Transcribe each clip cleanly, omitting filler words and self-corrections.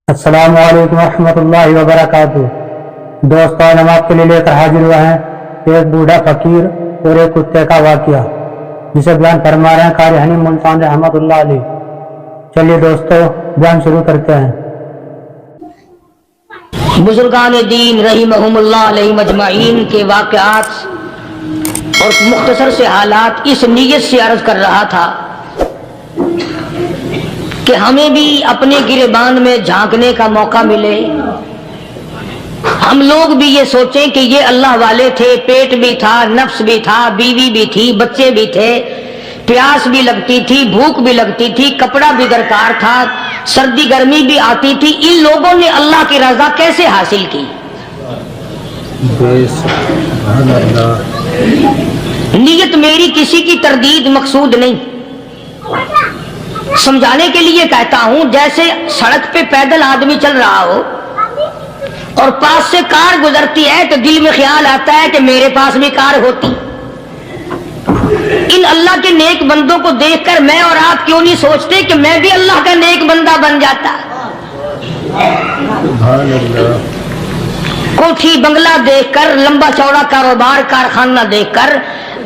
السلام علیکم ورحمۃ اللہ وبرکاتہ۔ دوستان ہم آپ کے لیے لے کر حاضر ہوئے ہیں ایک بوڑھا فقیر اور ایک کتے کا واقعہ، جسے بیان فرما رہے ہیں قاری حنیم ملتان رحمۃ اللہ علیہ۔ چلیے دوستو بیان شروع کرتے ہیں۔ بزرگان دین رحمہم اللہ علیہ مجمعین کے واقعات اور مختصر سے حالات اس نیت سے عرض کر رہا تھا کہ ہمیں بھی اپنے گریبان میں جھانکنے کا موقع ملے، ہم لوگ بھی یہ سوچیں کہ یہ اللہ والے تھے، پیٹ بھی تھا، نفس بھی تھا، بیوی بھی تھی، بچے بھی تھے، پیاس بھی لگتی تھی، بھوک بھی لگتی تھی، کپڑا بھی درکار تھا، سردی گرمی بھی آتی تھی۔ ان لوگوں نے اللہ کی رضا کیسے حاصل کی؟ نیت میری کسی کی تردید مقصود نہیں، سمجھانے کے لیے کہتا ہوں، جیسے سڑک پہ پیدل آدمی چل رہا ہو اور پاس سے کار گزرتی ہے تو دل میں خیال آتا ہے کہ میرے پاس بھی کار ہوتی۔ ان اللہ کے نیک بندوں کو دیکھ کر میں اور آپ کیوں نہیں سوچتے کہ میں بھی اللہ کا نیک بندہ بن جاتا؟ کوٹھی بنگلہ دیکھ کر، لمبا چوڑا کاروبار کارخانہ دیکھ کر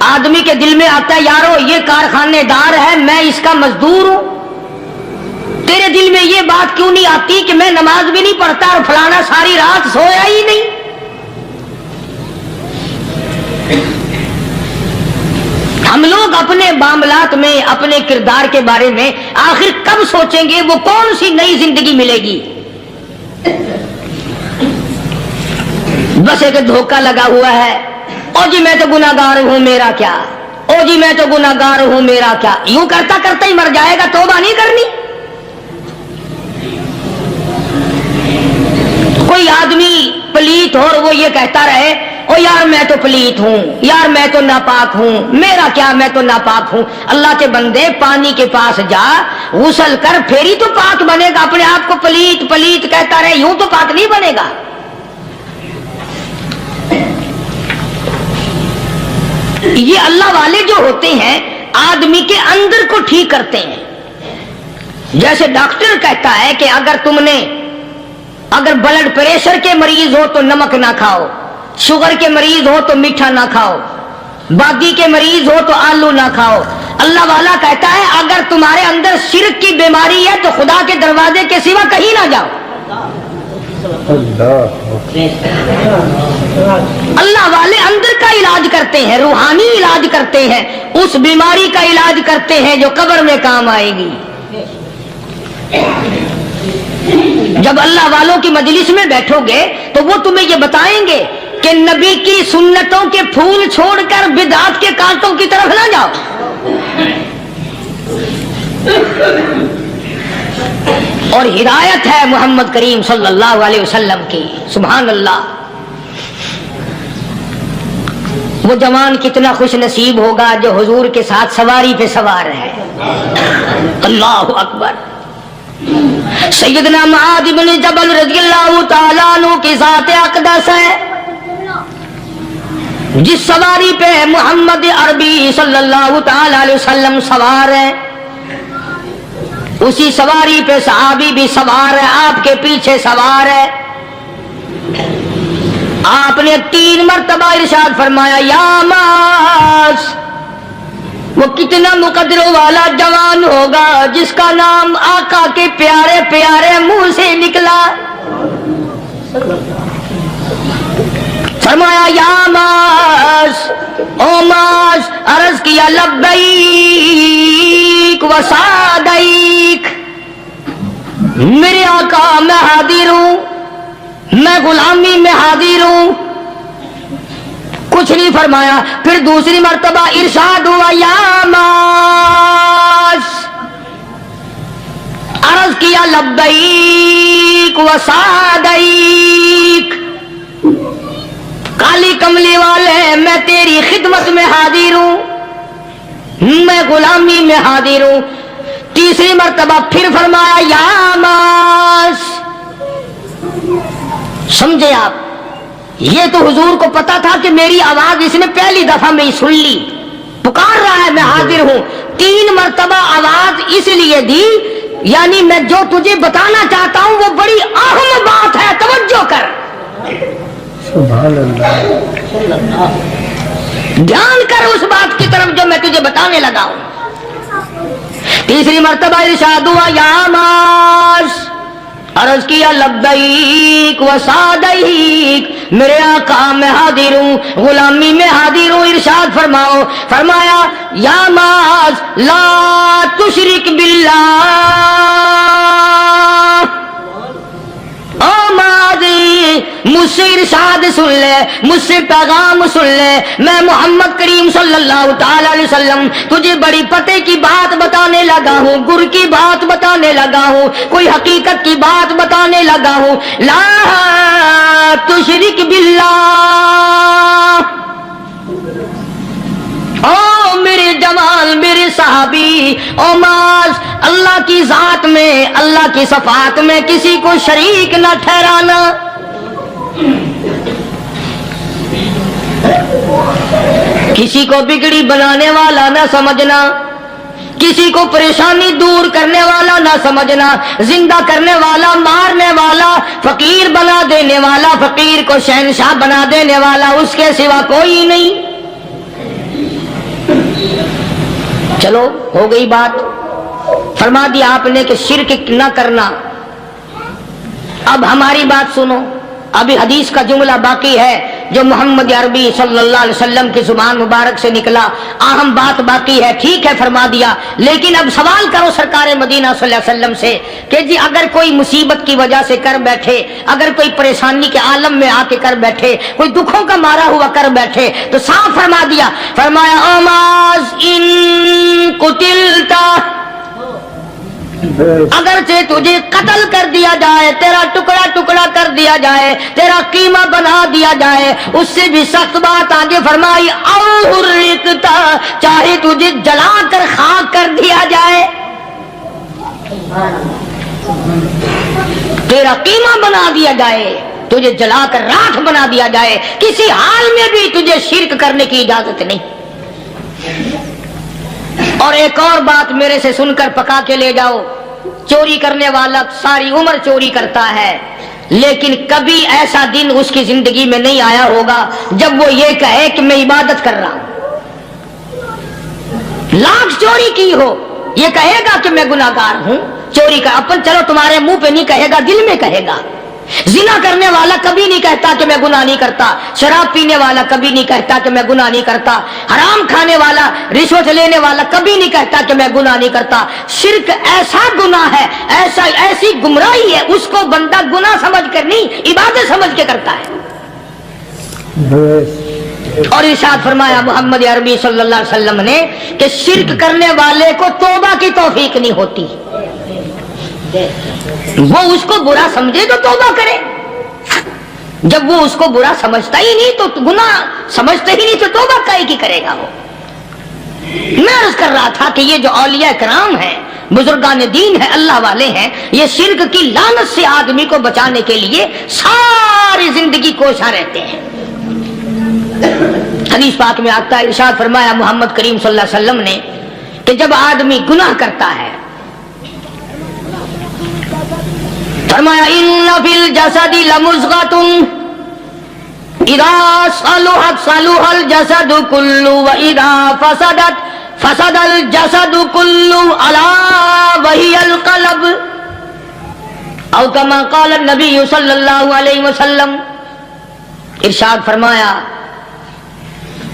آدمی کے دل میں آتا ہے یارو یہ کارخانے دار ہے، میں اس کا مزدور ہوں۔ تیرے دل میں یہ بات کیوں نہیں آتی کہ میں نماز بھی نہیں پڑھتا اور فلانا ساری رات سویا ہی نہیں؟ ہم لوگ اپنے معاملات میں، اپنے کردار کے بارے میں آخر کب سوچیں گے؟ وہ کون سی نئی زندگی ملے گی؟ بس ایک دھوکہ لگا ہوا ہے، او جی میں تو گناہگار ہوں میرا کیا، او جی میں تو گناہگار ہوں میرا کیا، یوں کرتا کرتا ہی مر جائے گا، توبہ نہیں کرنی۔ کوئی آدمی پلیت ہو اور وہ یہ کہتا رہے او یار میں تو پلیت ہوں، یار میں تو ناپاک ہوں، میرا کیا میں تو ناپاک ہوں۔ اللہ کے بندے پانی کے پاس جا، غسل کر، پھر ہی تو پاک بنے گا۔ اپنے آپ کو پلیت پلیت کہتا رہے یوں تو پاک نہیں بنے گا۔ یہ اللہ والے جو ہوتے ہیں آدمی کے اندر کو ٹھیک کرتے ہیں۔ جیسے ڈاکٹر کہتا ہے کہ اگر بلڈ پریشر کے مریض ہو تو نمک نہ کھاؤ، شوگر کے مریض ہو تو میٹھا نہ کھاؤ، باقی کے مریض ہو تو آلو نہ کھاؤ۔ اللہ والا کہتا ہے اگر تمہارے اندر شرک کی بیماری ہے تو خدا کے دروازے کے سوا کہیں نہ جاؤ۔ اللہ والے اندر کا علاج کرتے ہیں، روحانی علاج کرتے ہیں، اس بیماری کا علاج کرتے ہیں جو قبر میں کام آئے گی۔ جب اللہ والوں کی مجلس میں بیٹھو گے تو وہ تمہیں یہ بتائیں گے کہ نبی کی سنتوں کے پھول چھوڑ کر بدعت کے کانٹوں کی طرف نہ جاؤ۔ اور ہدایت ہے محمد کریم صلی اللہ علیہ وسلم کی، سبحان اللہ۔ وہ جوان کتنا خوش نصیب ہوگا جو حضور کے ساتھ سواری پہ سوار ہے۔ اللہ اکبر۔ سیدنا معاذ بن جبل رضی اللہ تعالیٰ عنہ کی ذات اقدس ہے، جس سواری پہ محمد عربی صلی اللہ تعالیٰ علیہ وسلم سوار ہے، اسی سواری پہ صحابی بھی سوار ہے، آپ کے پیچھے سوار ہے۔ آپ نے 3 مرتبہ ارشاد فرمایا یا معاذ، وہ کتنا مقدروں والا جوان ہوگا جس کا نام آقا کے پیارے پیارے منہ سے نکلا۔ فرمایا یا معاذ، او معاذ، عرض کیا لبیک و سعدیک، میرے آقا میں حاضر ہوں، میں غلامی میں حاضر ہوں۔ کچھ نہیں فرمایا، پھر دوسری مرتبہ ارشاد ہوا یا معاذ، عرض کیا لبیک و سعدیک، کالی کملی والے میں تیری خدمت میں حاضر ہوں، میں غلامی میں حاضر ہوں۔ تیسری مرتبہ پھر فرمایا یا معاذ۔ سمجھے آپ؟ یہ تو حضور کو پتا تھا کہ میری آواز اس نے پہلی دفعہ میں سن لی، پکار رہا ہے میں حاضر ہوں۔ 3 مرتبہ آواز اس لیے دی یعنی میں جو تجھے بتانا چاہتا ہوں وہ بڑی ध्यान कर उस बात की तरफ जो मैं तुझे बताने लगा हूं। तीसरी मर्तबा इरशाद हुआ या मास, अर्ज किया लब्बैक व सादैक, मेरे आका मैं हाजिर हूं, गुलामी में हाजिर हूं। इरशाद फरमाओ, फरमाया या मास ला तुशरिक बिल्लाह, ओ माजी मुझसे इरशाद सुन ले, मुझसे पैगाम सुन ले, मैं मोहम्मद करीम सल्लल्लाहु ताला अलैहि वसल्लम तुझे बड़ी पते की बात बताने लगा हूँ, गुर की बात बताने लगा हूँ, कोई हकीकत की बात बताने लगा हूँ। ला तुशरिक बिल्लाह, ओ मेरे जमाल मेरे सहाबी, ओ मास अल्लाह की जात में अल्लाह की सफात में किसी को शरीक न ठहराना। किसी को बिगड़ी बनाने वाला न समझना, किसी को परेशानी दूर करने वाला ना समझना, जिंदा करने वाला, मारने वाला, फकीर बना देने वाला, फकीर को शहंशाह बना देने वाला उसके सिवा कोई नहीं। चलो हो गई बात, फरमा दिया आपने कि शिरक न करना। अब हमारी बात सुनो, अभी हदीस का जुमला बाकी है जो मोहम्मद अरबी सल्लल्लाहु अलैहि वसल्लम की जुबान मुबारक से निकला, अहम बात बाकी है। ठीक है फरमा दिया, लेकिन अब सवाल करो सरकार मदीना सल्लल्लाहु अलैहि वसल्लम से कि जी अगर कोई मुसीबत की वजह से कर बैठे, अगर कोई परेशानी के आलम में आके कर बैठे, कोई दुखों का मारा हुआ कर बैठे, तो साफ फरमा दिया, फरमाया अमाज इन कुतिलता, अगर से तुझे कत्ल कर दिया जाए, तेरा टुकड़ा टुकड़ा कर दिया जाए, तेरा कीमा बना दिया जाए, उससे भी सख्त बात आगे फरमाई औरिकता, चाहे तुझे जलाकर खाक कर दिया जाए, तेरा कीमा बना दिया जाए, तुझे जलाकर राख बना दिया जाए, किसी हाल में भी तुझे शिरक करने की इजाजत नहीं। और एक और बात मेरे से सुनकर पका के ले जाओ, चोरी करने वाला सारी उम्र चोरी करता है, लेकिन कभी ऐसा दिन उसकी जिंदगी में नहीं आया होगा जब वो ये कहे कि मैं इबादत कर रहा हूं। लाख चोरी की हो, ये कहेगा कि मैं गुनाहगार हूं, चोरी का अपन चलो तुम्हारे मुंह पे नहीं कहेगा, दिल में कहेगा। जिना करने वाला कभी नहीं कहता कि मैं गुनाह नहीं करता, शराब पीने वाला कभी नहीं कहता कि मैं गुनाह नहीं करता, हराम खाने वाला, रिश्वत लेने वाला कभी नहीं कहता कि मैं गुनाह नहीं करता। शिर्क ऐसा गुनाह है, ऐसी गुमराही है, उसको बंदा गुनाह समझ कर नहीं इबादत समझ के करता है। और इरशाद फरमाया मोहम्मद अरबी सल्लल्लाहु अलैहि वसल्लम ने कि शिर्क करने वाले को तौबा की तौफीक नहीं होती, वो उसको बुरा समझे तो तौबा करे, जब वो उसको बुरा समझता ही नहीं तो गुनाह समझते ही नहीं तो तौबा काहे की करेगा वो। मैं अर्ज कर रहा था कि ये जो औलिया कराम है, बुजुर्गान दीन है, अल्लाह वाले हैं, ये शिर्क की लानत से आदमी को बचाने के लिए सारी जिंदगी कोशा रहते हैं। हदीस पाक में आता है, इरशाद फरमाया मोहम्मद करीम सल्लल्लाहु अलैहि वसल्लम ने कि जब आदमी गुनाह करता है, फरमाया इन्ना फिल जसदी लमुज़ग़तुन इदा सलुहत सलुहल जसदु कुल्लु व इदा फसदत फसदल जसदु कुल्लु अला वहियल क़ल्ब औ कमा क़ाल नबी सल्लल्लाहु अलैहि वसल्लम। इरशाद फरमाया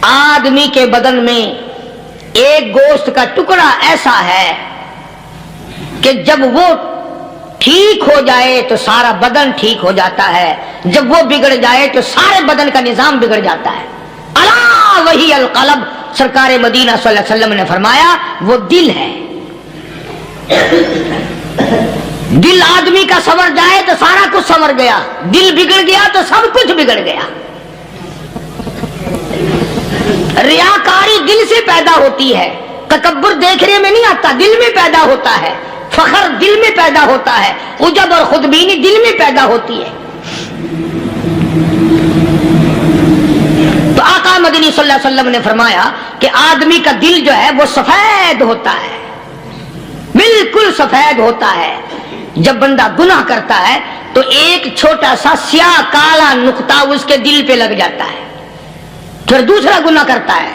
आदमी के बदन में एक गोश्त का टुकड़ा ऐसा है कि जब वो ठीक हो जाए तो सारा बदन ठीक हो जाता है, जब वो बिगड़ जाए तो सारे बदन का निजाम बिगड़ जाता है। अला वही अल क़ल्ब, सरकार मदीना सल्लल्लाहु अलैहि वसल्लम ने फरमाया वो दिल है। दिल आदमी का संवर जाए तो सारा कुछ संवर गया, दिल बिगड़ गया तो सब कुछ बिगड़ गया। रियाकारी दिल से पैदा होती है, तकब्बुर देखने में नहीं आता, दिल में पैदा होता है, फखर दिल में पैदा होता है, उजब और खुदबीनी दिल में पैदा होती है। तो आका मदनी सल्लल्लाहु अलैहि वसल्लम ने फरमाया कि आदमी का दिल जो है वो सफेद होता है, बिल्कुल सफेद होता है। जब बंदा गुनाह करता है तो एक छोटा सा स्याह काला नुक्ता उसके दिल पे लग जाता है, फिर दूसरा गुनाह करता है,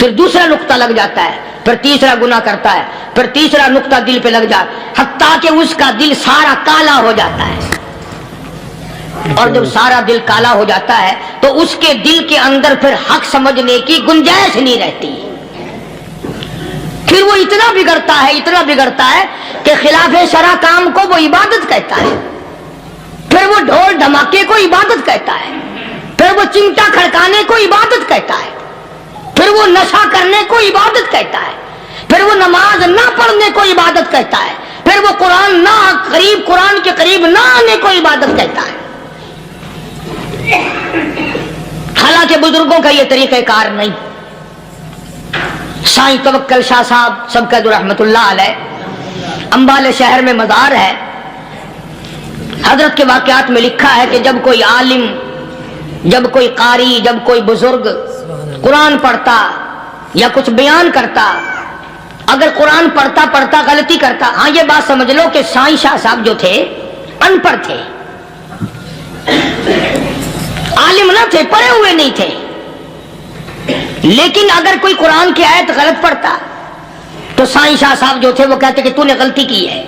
फिर दूसरा नुक्ता लग जाता है, फिर तीसरा गुनाह करता है, फिर तीसरा नुक्ता दिल पे लग जाता है, हत्ता कि उसका दिल सारा काला हो जाता है। और जब सारा दिल काला हो जाता है तो उसके दिल के अंदर फिर हक समझने की गुंजाइश नहीं रहती। फिर वो इतना बिगड़ता है कि खिलाफे शरा काम को वो इबादत कहता है, फिर वो ढोल धमाके को इबादत कहता है, फिर वो चिमटा खड़काने को इबादत कहता है, फिर वो नशा करने को इबादत कहता है, फिर वो नमाज ना पढ़ने को इबादत कहता है, फिर वो कुरान के करीब ना आने को इबादत कहता है। हालांकि बुजुर्गों का ये तरीक़ेकार नहीं। साईं तवक्कल शाह साहब सबकत रहमतुल्लाह अलैह अंबाले शहर में मज़ार है। हजरत के वाक़यात में लिखा है कि जब कोई आलिम, जब कोई कारी, जब कोई बुजुर्ग कुरान पढ़ता या कुछ बयान करता, अगर कुरान पढ़ता पढ़ता गलती करता, हाँ ये बात समझ लो कि साईं शाह साहब जो थे अनपढ़ थे, आलिम ना थे, पढ़े हुए नहीं थे, लेकिन अगर कोई कुरान की आयत गलत पढ़ता तो साईं शाह साहब जो थे वो कहते कि तूने गलती की है।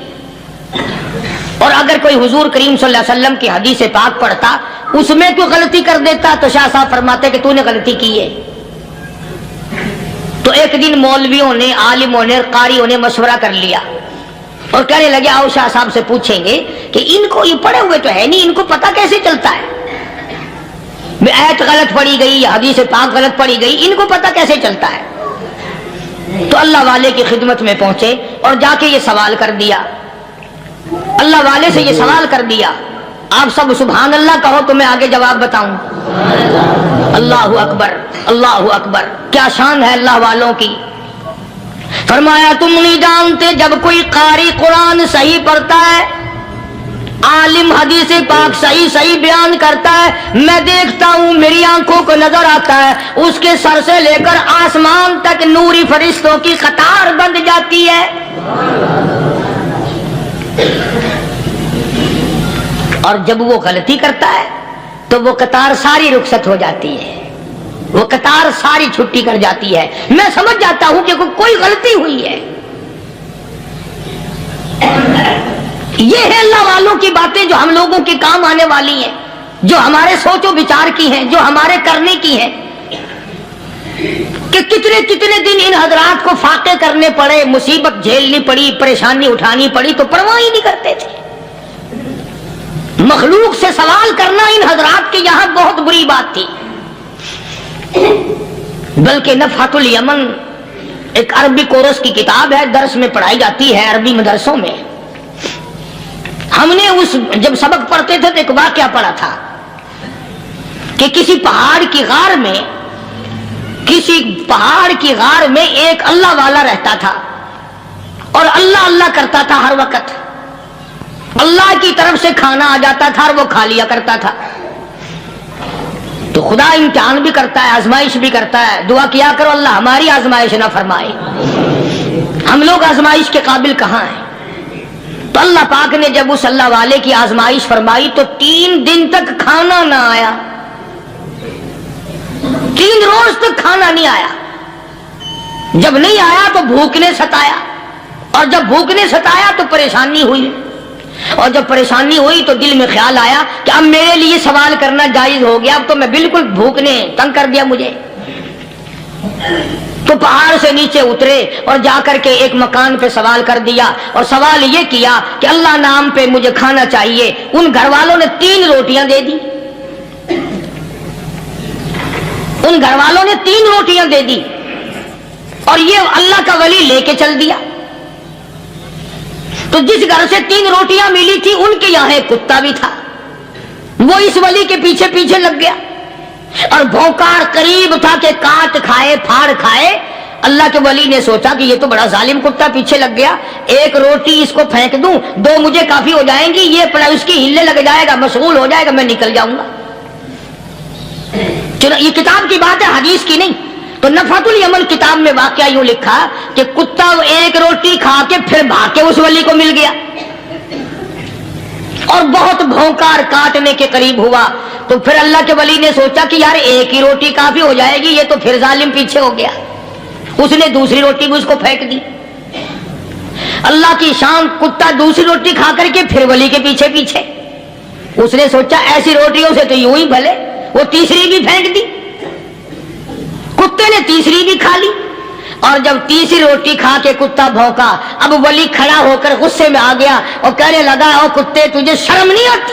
और अगर कोई हुजूर करीम सल्लल्लाहु अलैहि वसल्लम की हदीस पाक पढ़ता, उसमें कोई गलती कर देता तो शाह साहब फरमाते कि तूने गलती की है। तो एक दिन मौलवियों ने, आलिमों ने, कारियों ने मशवरा कर लिया और कहने लगे आओ शाह साहब से पूछेंगे कि इनको, ये पढ़े हुए तो है नहीं, इनको पता कैसे चलता है, आयत गलत पढ़ी गई या हदीस पाक गलत पढ़ी गई, इनको पता कैसे चलता है। तो अल्लाह वाले की खिदमत में पहुंचे और जाके ये सवाल कर दिया, अल्लाह वाले से ये सवाल कर दिया। आप सब सुभान अल्लाह कहो तो मैं आगे जवाब बताऊं। अल्लाहु अकबर, अल्लाहु अकबर, क्या शान है अल्लाह वालों की। फरमाया तुम नहीं जानते जब कोई कारी कुरान सही पढ़ता है, आलिम हदीस पाक सही सही बयान करता है, मैं देखता हूं, मेरी आंखों को नजर आता है, उसके सर से लेकर आसमान तक नूरी फरिश्तों की कतार बंध जाती है। और जब वो गलती करता है तो वो कतार सारी रुखसत हो जाती है, वो कतार सारी छुट्टी कर जाती है। मैं समझ जाता हूं कि कोई गलती हुई है। ये है अल्लाह वालों की बातें जो हम लोगों के काम आने वाली हैं, जो हमारे सोचो विचार की हैं, जो हमारे करने की हैं। कि कितने कितने दिन इन हजरात को फाके करने पड़े, मुसीबत झेलनी पड़ी, परेशानी उठानी पड़ी, तो परवाह ही नहीं करते थे। मखलूक से सवाल करना इन हजरात के यहां बहुत बुरी बात थी। बल्कि नफ़हतुल यमन एक अरबी कोर्स की किताब है, दर्स में पढ़ाई जाती है अरबी मदरसों में। हमने उस जब सबक पढ़ते थे तो एक वाकया पढ़ा था कि किसी पहाड़ की गार में एक अल्लाह वाला रहता था और अल्लाह अल्लाह करता था हर वक्त। अल्लाह की तरफ से खाना आ जाता था और वो खा लिया करता था। तो खुदा इम्तिहान भी करता है, आजमाइश भी करता है। दुआ किया करो अल्लाह हमारी आजमाइश ना फरमाए, हम लोग आजमाइश के काबिल कहां हैं। तो अल्लाह पाक ने जब उस अल्लाह वाले की आजमाइश फरमाई तो 3 दिन तक खाना ना आया, 3 रोज तक खाना नहीं आया। जब नहीं आया तो भूख ने सताया, और जब भूख ने सताया तो परेशानी हुई, और जब परेशानी हुई तो दिल में ख्याल आया कि अब मेरे लिए सवाल करना जायज हो गया, अब तो मैं बिल्कुल, भूख ने तंग कर दिया मुझे। तो पहाड़ से नीचे उतरे और जाकर के एक मकान पे सवाल कर दिया, और सवाल ये किया कि अल्लाह नाम पे मुझे खाना चाहिए। उन घर वालों ने 3 रोटियां दे दी, उन घर वालों ने 3 रोटियां दे दी, और ये अल्लाह का वली लेके चल दिया। तो जिस घर से 3 रोटियां मिली थी उनके यहां एक कुत्ता भी था, वो इस वली के पीछे पीछे लग गया और भौंकार करीब था कि काट खाए, फाड़ खाए। अल्लाह के वली ने सोचा कि ये तो बड़ा जालिम कुत्ता पीछे लग गया, 1 रोटी इसको फेंक दूं, 2 मुझे काफी हो जाएंगी, ये पड़ा उसकी हिलने लग जाएगा, मशगूल हो जाएगा, मैं निकल जाऊंगा। चलो ये किताब की बात है, हदीस की नहीं। तो नफ़हतुल यमन किताब में वाकया यूं लिखा कि कुत्ता 1 रोटी खा के फिर भाग के उस वली को मिल गया। اور بہت بھونکار کاٹنے کے قریب ہوا تو پھر اللہ کے ولی نے سوچا کہ یار ایک ہی روٹی کافی ہو جائے گی, یہ تو پھر ظالم پیچھے ہو گیا. اس نے دوسری روٹی بھی اس کو پھینک دی. اللہ کی شان, کتا دوسری روٹی کھا کر کے پھر ولی کے پیچھے پیچھے. اس نے سوچا ایسی روٹیوں سے تو یوں ہی بھلے, وہ تیسری بھی پھینک دی. کتے نے تیسری بھی کھا لی, اور جب تیسری روٹی کھا کے کتا بھونکا, اب ولی کھڑا ہو کر غصے میں آ گیا اور کہنے لگا, او کتے تجھے شرم نہیں آتی؟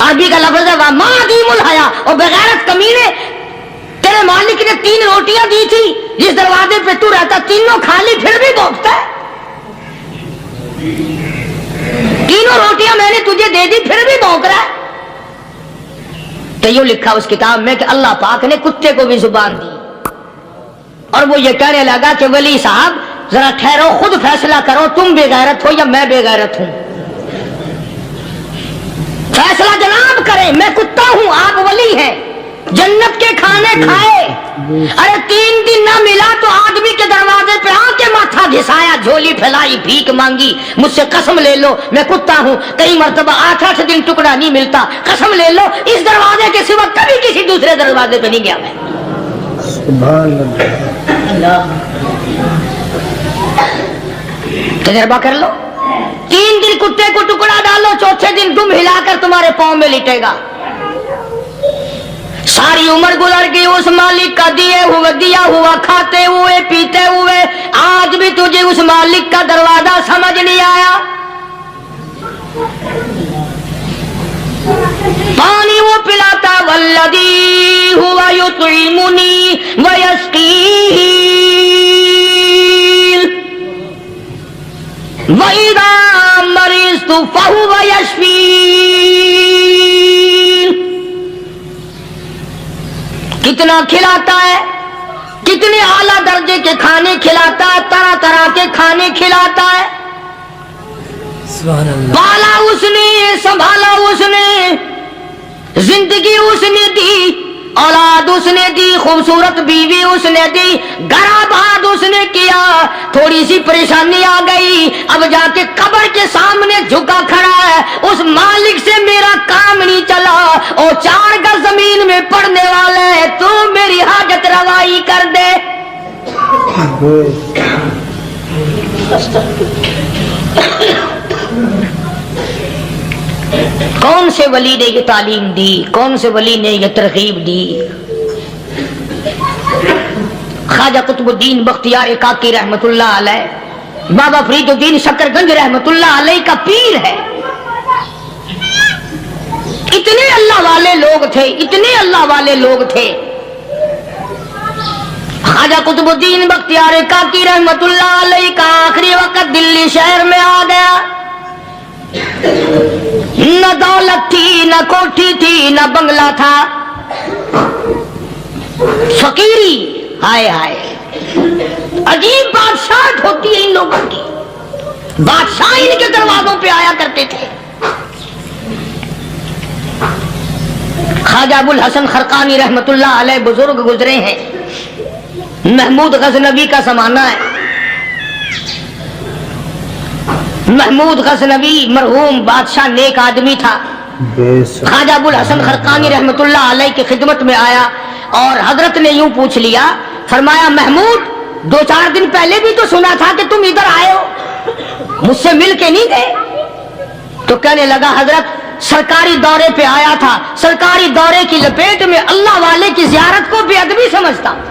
عربی کا لفظ ہے ما عدیم الحیا, اور بغیرت کمینے, تیرے مالک نے 3 روٹیاں دی تھی, جس دروازے پہ تو رہتا تینوں کھا لی, پھر بھی بھونکتا ہے. 3 روٹیاں میں نے تجھے دے دی, پھر بھی بھونک رہا ہے. تو یوں لکھا اس کتاب میں کہ اللہ پاک نے کتے کو بھی زبان دی, اور وہ یہ کہنے لگا کہ ولی صاحب ذرا ٹھہرو, خود فیصلہ کرو, تم بے غیرت ہو یا میں بے غیرت ہوں. فیصلہ جناب کریں, میں کتا ہوں, آپ ولی ہیں. جنت کے کھانے کھائے, ارے 3 دن نہ ملا تو آدمی کے دروازے پہ آ کے ماتھا گھسایا, جھولی پھیلائی, بھیک مانگی, مجھ سے قسم لے لو میں کتا ہوں. کئی مرتبہ 8 دن ٹکڑا نہیں ملتا, قسم لے لو اس دروازے کے سوا کبھی کسی دوسرے دروازے پہ نہیں گیا میں. تجربہ کر لو, 3 دن کتے کو ٹکڑا ڈالو, چوتھے دن تم ہلا کر تمہارے پاؤں میں لٹے گا. ساری عمر گزر گئی اس مالک کا دیا ہوا کھاتے ہوئے پیتے ہوئے, آج بھی تجھے اس مالک کا دروازہ سمجھ نہیں آیا. پانی وہ پلاتا, والذی ہوا یطعمنی ویسقین, وَإِذَا مَرِضْتُ فَهُوَ يَشْفِينِ. کتنا کھلاتا ہے, کتنے اعلیٰ درجے کے کھانے کھلاتا ہے, طرح طرح کے کھانے کھلاتا ہے. پالا اس نے, سنبھالا اس نے, زندگی اس نے دی, اولاد اس نے دی, خوبصورت بیوی اس نے دی, گھر آباد اس نے کیا. تھوڑی سی پریشانی آ گئی, اب جا کے قبر کے سامنے جھکا کھڑا ہے, اس مالک سے میرا کام نہیں چلا, اور 4 گز زمین میں پڑنے والا ہے, تو میری حاجت روائی کر دے. کون سے ولی نے یہ تعلیم دی, کون سے ولی نے یہ ترغیب دی؟ خواجہ قطب الدین بختیار کاکی رحمت اللہ علیہ, بابا فرید الدین شکر گنج رحمت اللہ علیہ کا پیر ہے. اتنے اللہ والے لوگ تھے, اتنے اللہ والے لوگ تھے. خواجہ قطب الدین بختیار کاکی رحمت اللہ علیہ کا آخری وقت دلی شہر میں آ گیا. نہ دولت تھی, نہ کوٹھی تھی, نہ بنگلہ تھا, فقیری. ہائے ہائے, عجیب بادشاہت ہوتی ہے ان لوگوں کی. بادشاہ ان کے دروازوں پہ آیا کرتے تھے. خواجہ ابو الحسن خرقانی رحمت اللہ علیہ بزرگ گزرے ہیں. محمود غزنوی کا زمانہ ہے. محمود غزنوی مرحوم بادشاہ نیک آدمی تھا. خواجہ ابو الحسن خرقانی رحمت اللہ علیہ کی خدمت میں آیا, اور حضرت نے یوں پوچھ لیا, فرمایا محمود 2-4 دن پہلے بھی تو سنا تھا کہ تم ادھر آئے ہو, مجھ سے مل کے نہیں گئے؟ تو کہنے لگا حضرت سرکاری دورے پہ آیا تھا, سرکاری دورے کی لپیٹ میں اللہ والے کی زیارت کو بے ادبی سمجھتا ہوں.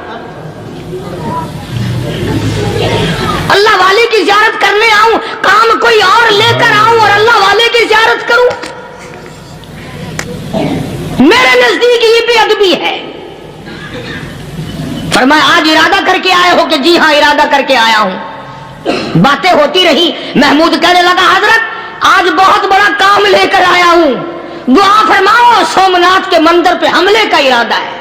اللہ والے کی زیارت کرنے آؤں, کام کوئی اور لے کر آؤں اور اللہ والے کی زیارت کروں, میرے نزدیک یہ بے ادبی ہے. فرمایا آج ارادہ کر کے آئے ہو؟ کہ جی ہاں ارادہ کر کے آیا ہوں. باتیں ہوتی رہی. محمود کہنے لگا حضرت آج بہت بڑا کام لے کر آیا ہوں, دعا فرماؤ, سومناتھ کے مندر پہ حملے کا ارادہ ہے.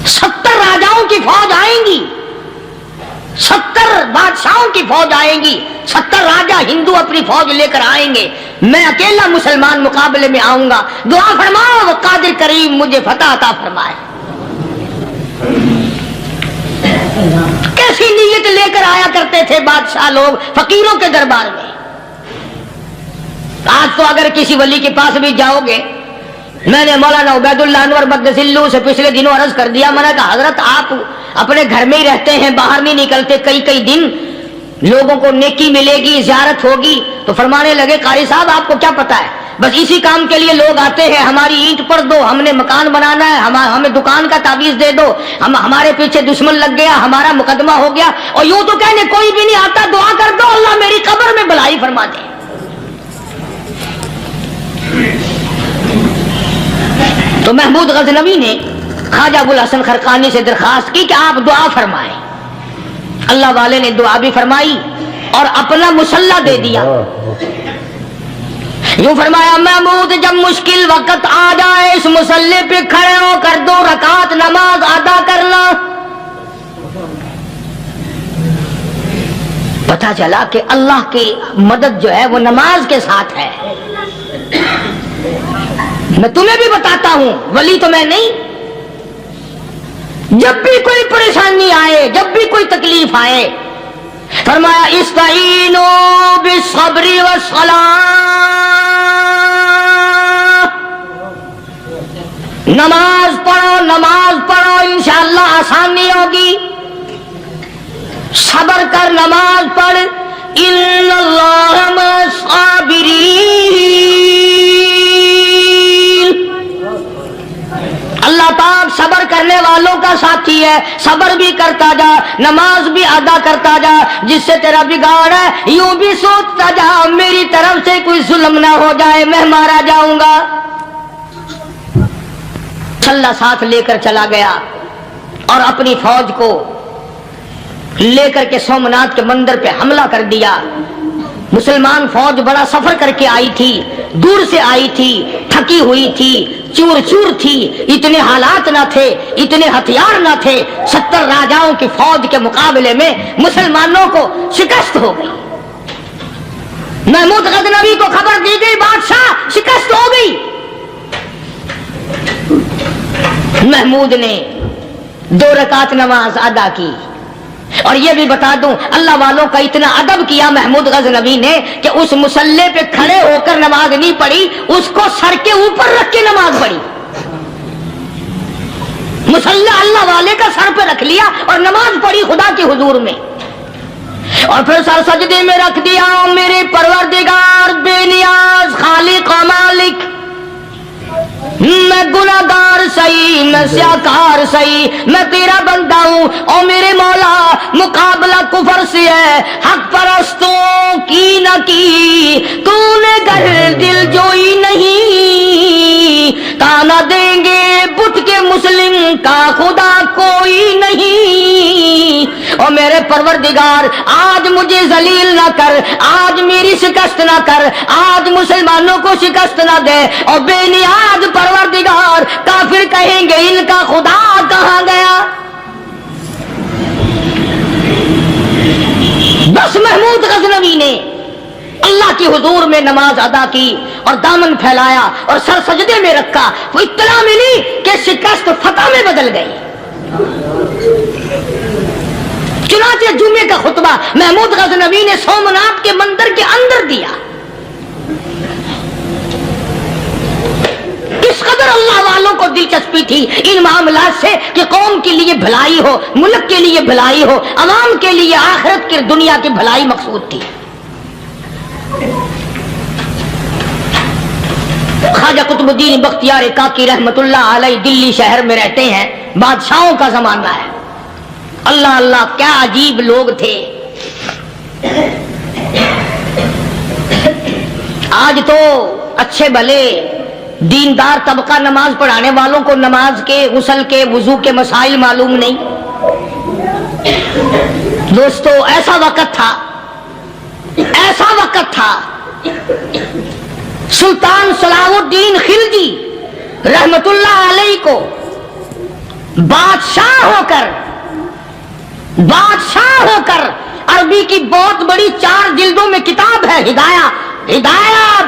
70 راجاؤں کی فوج آئیں گی, 70 بادشاہوں کی فوج آئیں گی, 70 راجا ہندو اپنی فوج لے کر آئیں گے, میں اکیلا مسلمان مقابلے میں آؤں گا. دعا فرماؤ وہ قادر کریم مجھے فتح عطا فرمائے. کیسی نیت لے کر آیا کرتے تھے بادشاہ لوگ فقیروں کے دربار میں. आज तो अगर किसी वली के पास भी जाओगे, मैंने मौलाना उबैदुल्लाह अनवर मद्दसिल्लू से पिछले दिनों अर्ज कर दिया, मैंने कहा हजरत आप अपने घर में ही रहते हैं, बाहर नहीं निकलते, कई कई दिन लोगों को नेकी मिलेगी, ज़ियारत होगी। तो फरमाने लगे कारी साहब आपको क्या पता है, बस इसी काम के लिए लोग आते हैं, हमारी ईंट पर दो, हमने मकान बनाना है, हमें दुकान का ताबीज दे दो, हमारे पीछे दुश्मन लग गया, हमारा मुकदमा हो गया, और यूं तो कहने कोई भी नहीं आता, दुआ कर दो अल्लाह मेरी कब्र में भलाई फरमा दे। तो महमूद गजनवी ने ख्वाजा अबुल हसन खरकानी से दरखास्त की कि आप दुआ फरमाएं। अल्लाह वाले ने दुआ भी फरमाई और अपना मुसल्ला दे दिया। यूं फरमाया महमूद जब मुश्किल वक्त आ जाए इस मुसल्ले पे खड़े होकर 2 रकात नमाज अदा करना। पता चला कि अल्लाह की मदद जो है वो नमाज के साथ है। मैं तुम्हें भी बताता हूं, वली तो मैं नहीं, जब भी कोई परेशानी आए, जब भी कोई तकलीफ आए, फरमाया इस्ताईनो बिस्सब्री वस्सलाह, नमाज पढ़ो इंशाअल्लाह आसानी होगी। सब्र कर, नमाज पढ़, इन्नल्लाह मस्साबिरीन, अल्लाह पाक सब्र करने वालों का साथी है। सब्र भी करता जा, नमाज भी अदा करता जा, जिससे तेरा बिगाड़ है यूं भी सोचता जा मेरी तरफ से कोई जुल्म ना हो जाए, मैं मारा जाऊंगा। छल्ला साथ लेकर चला गया और अपनी फौज को लेकर के सोमनाथ के मंदिर पे हमला कर दिया। मुसलमान फौज बड़ा सफर करके आई थी, दूर से आई थी, थकी हुई थी, चूर चूर थी, इतने हालात ना थे, इतने हथियार ना थे। 70 राजाओं की फौज के मुकाबले में मुसलमानों को शिकस्त हो गई। महमूद गजनवी को खबर दी गई बादशाह शिकस्त हो गई। महमूद ने 2 रकात नमाज अदा की। और ये भी बता दूं, अल्लाह वालों का इतना अदब किया महमूद गजनवी ने कि उस मुसल्ले पे खड़े होकर नमाज नहीं पढ़ी, उसको सर के ऊपर रख के नमाज पढ़ी। मुसल्ला अल्लाह वाले का सर पे रख लिया और नमाज पढ़ी खुदा के हुजूर में, और फिर सर सजदे में रख दिया। मेरे परवरदिगार बेनियाज खालिक व मालिक, मैं गुनाहगार सही, मैं स्याकार सही, मैं तेरा बंदा हूं। और मेरे मौला मुकाबला कुफर से है, हक परस्तों की न की तूने घर दिल जोई नहीं, ताना देंगे बुत के मुस्लिम का खुदा कोई नहीं। और मेरे परवरदिगार आज मुझे जलील ना कर, आज मेरी शिकस्त ना कर, आज मुसलमानों को शिकस्त ना दे। और बेनियाज परवरदिगार काफिर कहेंगे इनका खुदा कहां गया। बस महमूद गजनवी ने अल्लाह की हुजूर में नमाज अदा की और दामन फैलाया और सर सजदे में रखा। वो इत्तला मिली कि शिकस्त फतह में बदल गई। चुनांचे जुमे का खुतबा महमूद गजनवी ने सोमनाथ के मंदिर के अंदर दिया। इस कदर अल्लाह वालों को दिलचस्पी थी इन मामलात से कि कौम के लिए भलाई हो, मुल्क के लिए भलाई हो, अवाम के लिए आखिरत की दुनिया की भलाई मकसूद थी। ख्वाजा कुतुबुद्दीन बख्तियार काकी रहमतुल्लाह अलैह दिल्ली शहर में रहते हैं। बादशाहों का जमाना है। अल्लाह अल्लाह क्या अजीब लोग थे। आज तो अच्छे भले दीनदार तबका नमाज पढ़ाने वालों को नमाज के, गुस्ल के, वुजू के मसाइल मालूम नहीं। दोस्तों ऐसा वक्त था सुल्तान सलाहुद्दीन खिलजी रहमतुल्लाह अलैह को बादशाह होकर अरबी की बहुत बड़ी 4 जिल्दों में किताब है हिदाया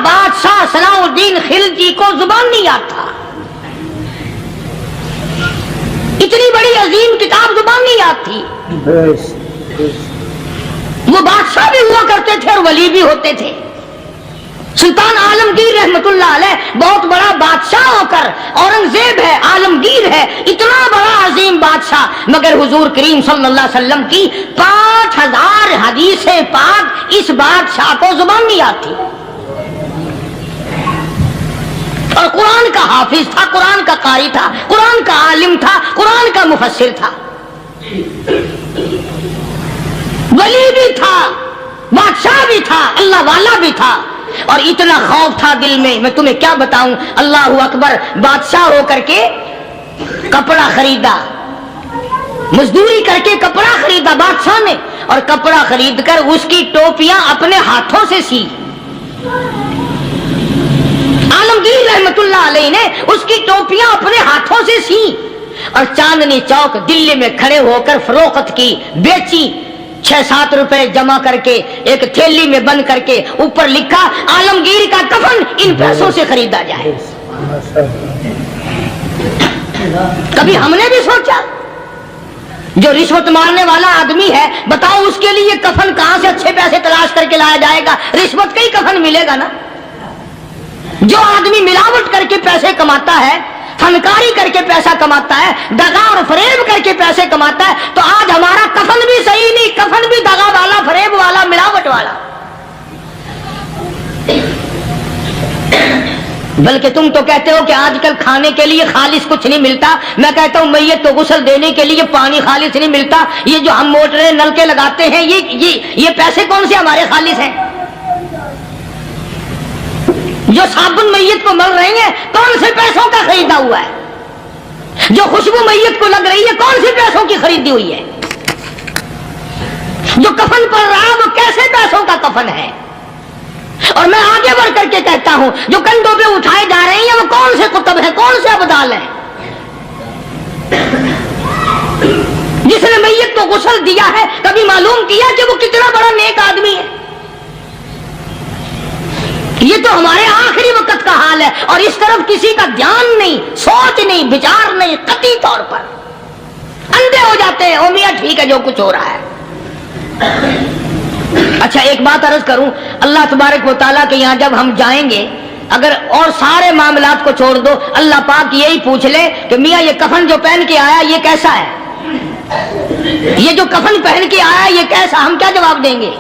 बादशाह सलाहुद्दीन खिलजी को जुबान नहीं आता। इतनी बड़ी अजीम किताब जुबान नहीं आती। वो बादशाह भी हुआ करते थे और वली भी होते थे। सुल्तान आलमगीर रहमतुल्लाह अलैह बहुत बड़ा बादशाह होकर, औरंगजेब है, आलमगीर है, इतना बड़ा अजीम बादशाह, मगर हुजूर करीम सल्लल्लाहु अलैहि वसल्लम की 5000 हदीसें पाक इस बादशाह को जुबान नहीं आती। और कुरान का हाफिज था, कुरान का कारी था, कुरान का आलिम था, कुरान का मुफस्सिर था, वली भी था, बादशाह भी था, अल्लाह वाला भी था, और इतना खौफ था दिल में, मैं तुम्हें क्या बताऊं। अल्लाहू अकबर, बादशाह होकर के कपड़ा खरीदा, मजदूरी करके कपड़ा खरीदा बादशाह ने, और कपड़ा खरीद कर उसकी टोपियां अपने हाथों से सी। आलमगीर रहमतुल्लाह अलैह ने उसकी टोपियां अपने हाथों से सी, और चांदनी चौक दिल्ली में खड़े होकर फरोख्त की, बेची। 6-7 रुपए जमा करके एक थैली में बंद करके ऊपर लिखा आलमगीर का कफन इन पैसों से खरीदा जाए। कभी हमने भी सोचा, जो रिश्वत मारने वाला आदमी है, बताओ उसके लिए कफन कहां से अच्छे पैसे तलाश करके लाया जाएगा? रिश्वत का ही कफन मिलेगा ना। जो आदमी मिलावट करके पैसे कमाता है, फनकारी करके पैसा कमाता है, दगा और फरेब करके पैसे कमाता है, तो आज हमारा कफन भी सही नहीं, कफन भी दगा वाला, फरेब वाला, मिलावट वाला। बल्कि तुम तो कहते हो कि आजकल खाने के लिए खालिस कुछ नहीं मिलता, मैं कहता हूं मैयत तो गुस्ल देने के लिए पानी खालिस नहीं मिलता। ये जो हम मोटरें नलके लगाते हैं, ये पैसे कौन से हमारे खालिस हैं? जो साबुन मैयत को मल रही है, कौन से पैसों का खरीदा हुआ है? जो खुशबू मैयत को लग रही है, कौन से पैसों की खरीदी हुई है? जो कफन पड़ रहा है, वो कैसे पैसों का कफन है? और मैं आगे बढ़ करके कहता हूं, जो कंधों पे उठाए जा रहे हैं, वो कौन से कुतुब हैं, कौन से अब्दाल हैं? जिसने मैयत को गुस्ल दिया है, कभी मालूम किया कि वो कितना बड़ा नेक आदमी है? ये तो हमारे आखिरी वक्त का हाल है, और इस तरफ किसी का ध्यान नहीं, सोच नहीं, विचार नहीं, कतई तौर पर अंधे हो जाते हैं। ओ मियां ठीक है जो कुछ हो रहा है। अच्छा, एक बात अर्ज करूं, अल्लाह तबारक व तआला के यहाँ जब हम जाएंगे, अगर और सारे मामलात को छोड़ दो, अल्लाह पाक यही पूछ ले कि मियां ये कफन जो पहन के आया ये कैसा है? ये जो कफन पहन के आया ये कैसा? हम क्या जवाब देंगे?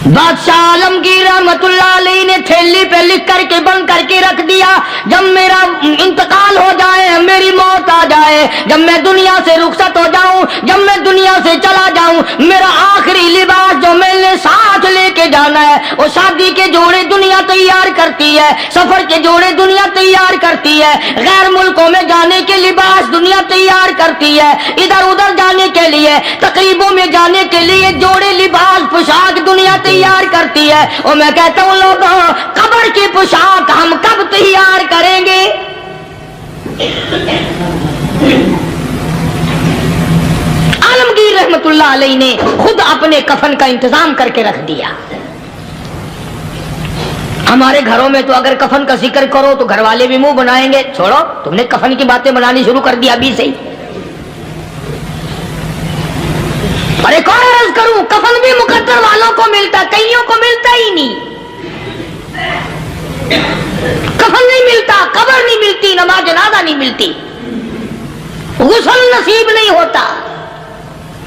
बादशाह आलमगीर रहमतुल्लाह अलैह ने थैली पे लिख करके बंद करके रख दिया, जब मेरा इंतकाल हो जाए, मेरी मौत आ जाए, जब मैं दुनिया से रुखसत हो जाऊं, जब मैं दुनिया से चला जाऊं, मेरा आखिरी लिबास जो मैंने साथ लेके जाना है, वो शादी के जोड़े दुनिया तैयार करती है, सफर के जोड़े दुनिया तैयार करती है, गैर मुल्कों में जाने के लिबास दुनिया तैयार करती है, इधर उधर जाने के लिए, तकरीबों में जाने के लिए जोड़े लिबास पोशाक दुनिया तैयार करती है। और मैं कहता हूं लोगों, कब्र की पोशाक हम कब तैयार करेंगे? आलमगीर रहमतुल्लाह अलैह ने खुद अपने कफन का इंतजाम करके रख दिया। हमारे घरों में तो अगर कफन का जिक्र करो तो घर वाले भी मुंह बनाएंगे, छोड़ो तुमने कफन की बातें बनानी शुरू कर दिया अभी से ही। अरे कौन अर्ज करूं, कफन भी मुकद्दर वालों को मिलता, कईयों को मिलता ही नहीं। कफन नहीं मिलता, कब्र नहीं मिलती, नमाज जनाजा नहीं मिलती, गुस्ल नसीब नहीं होता,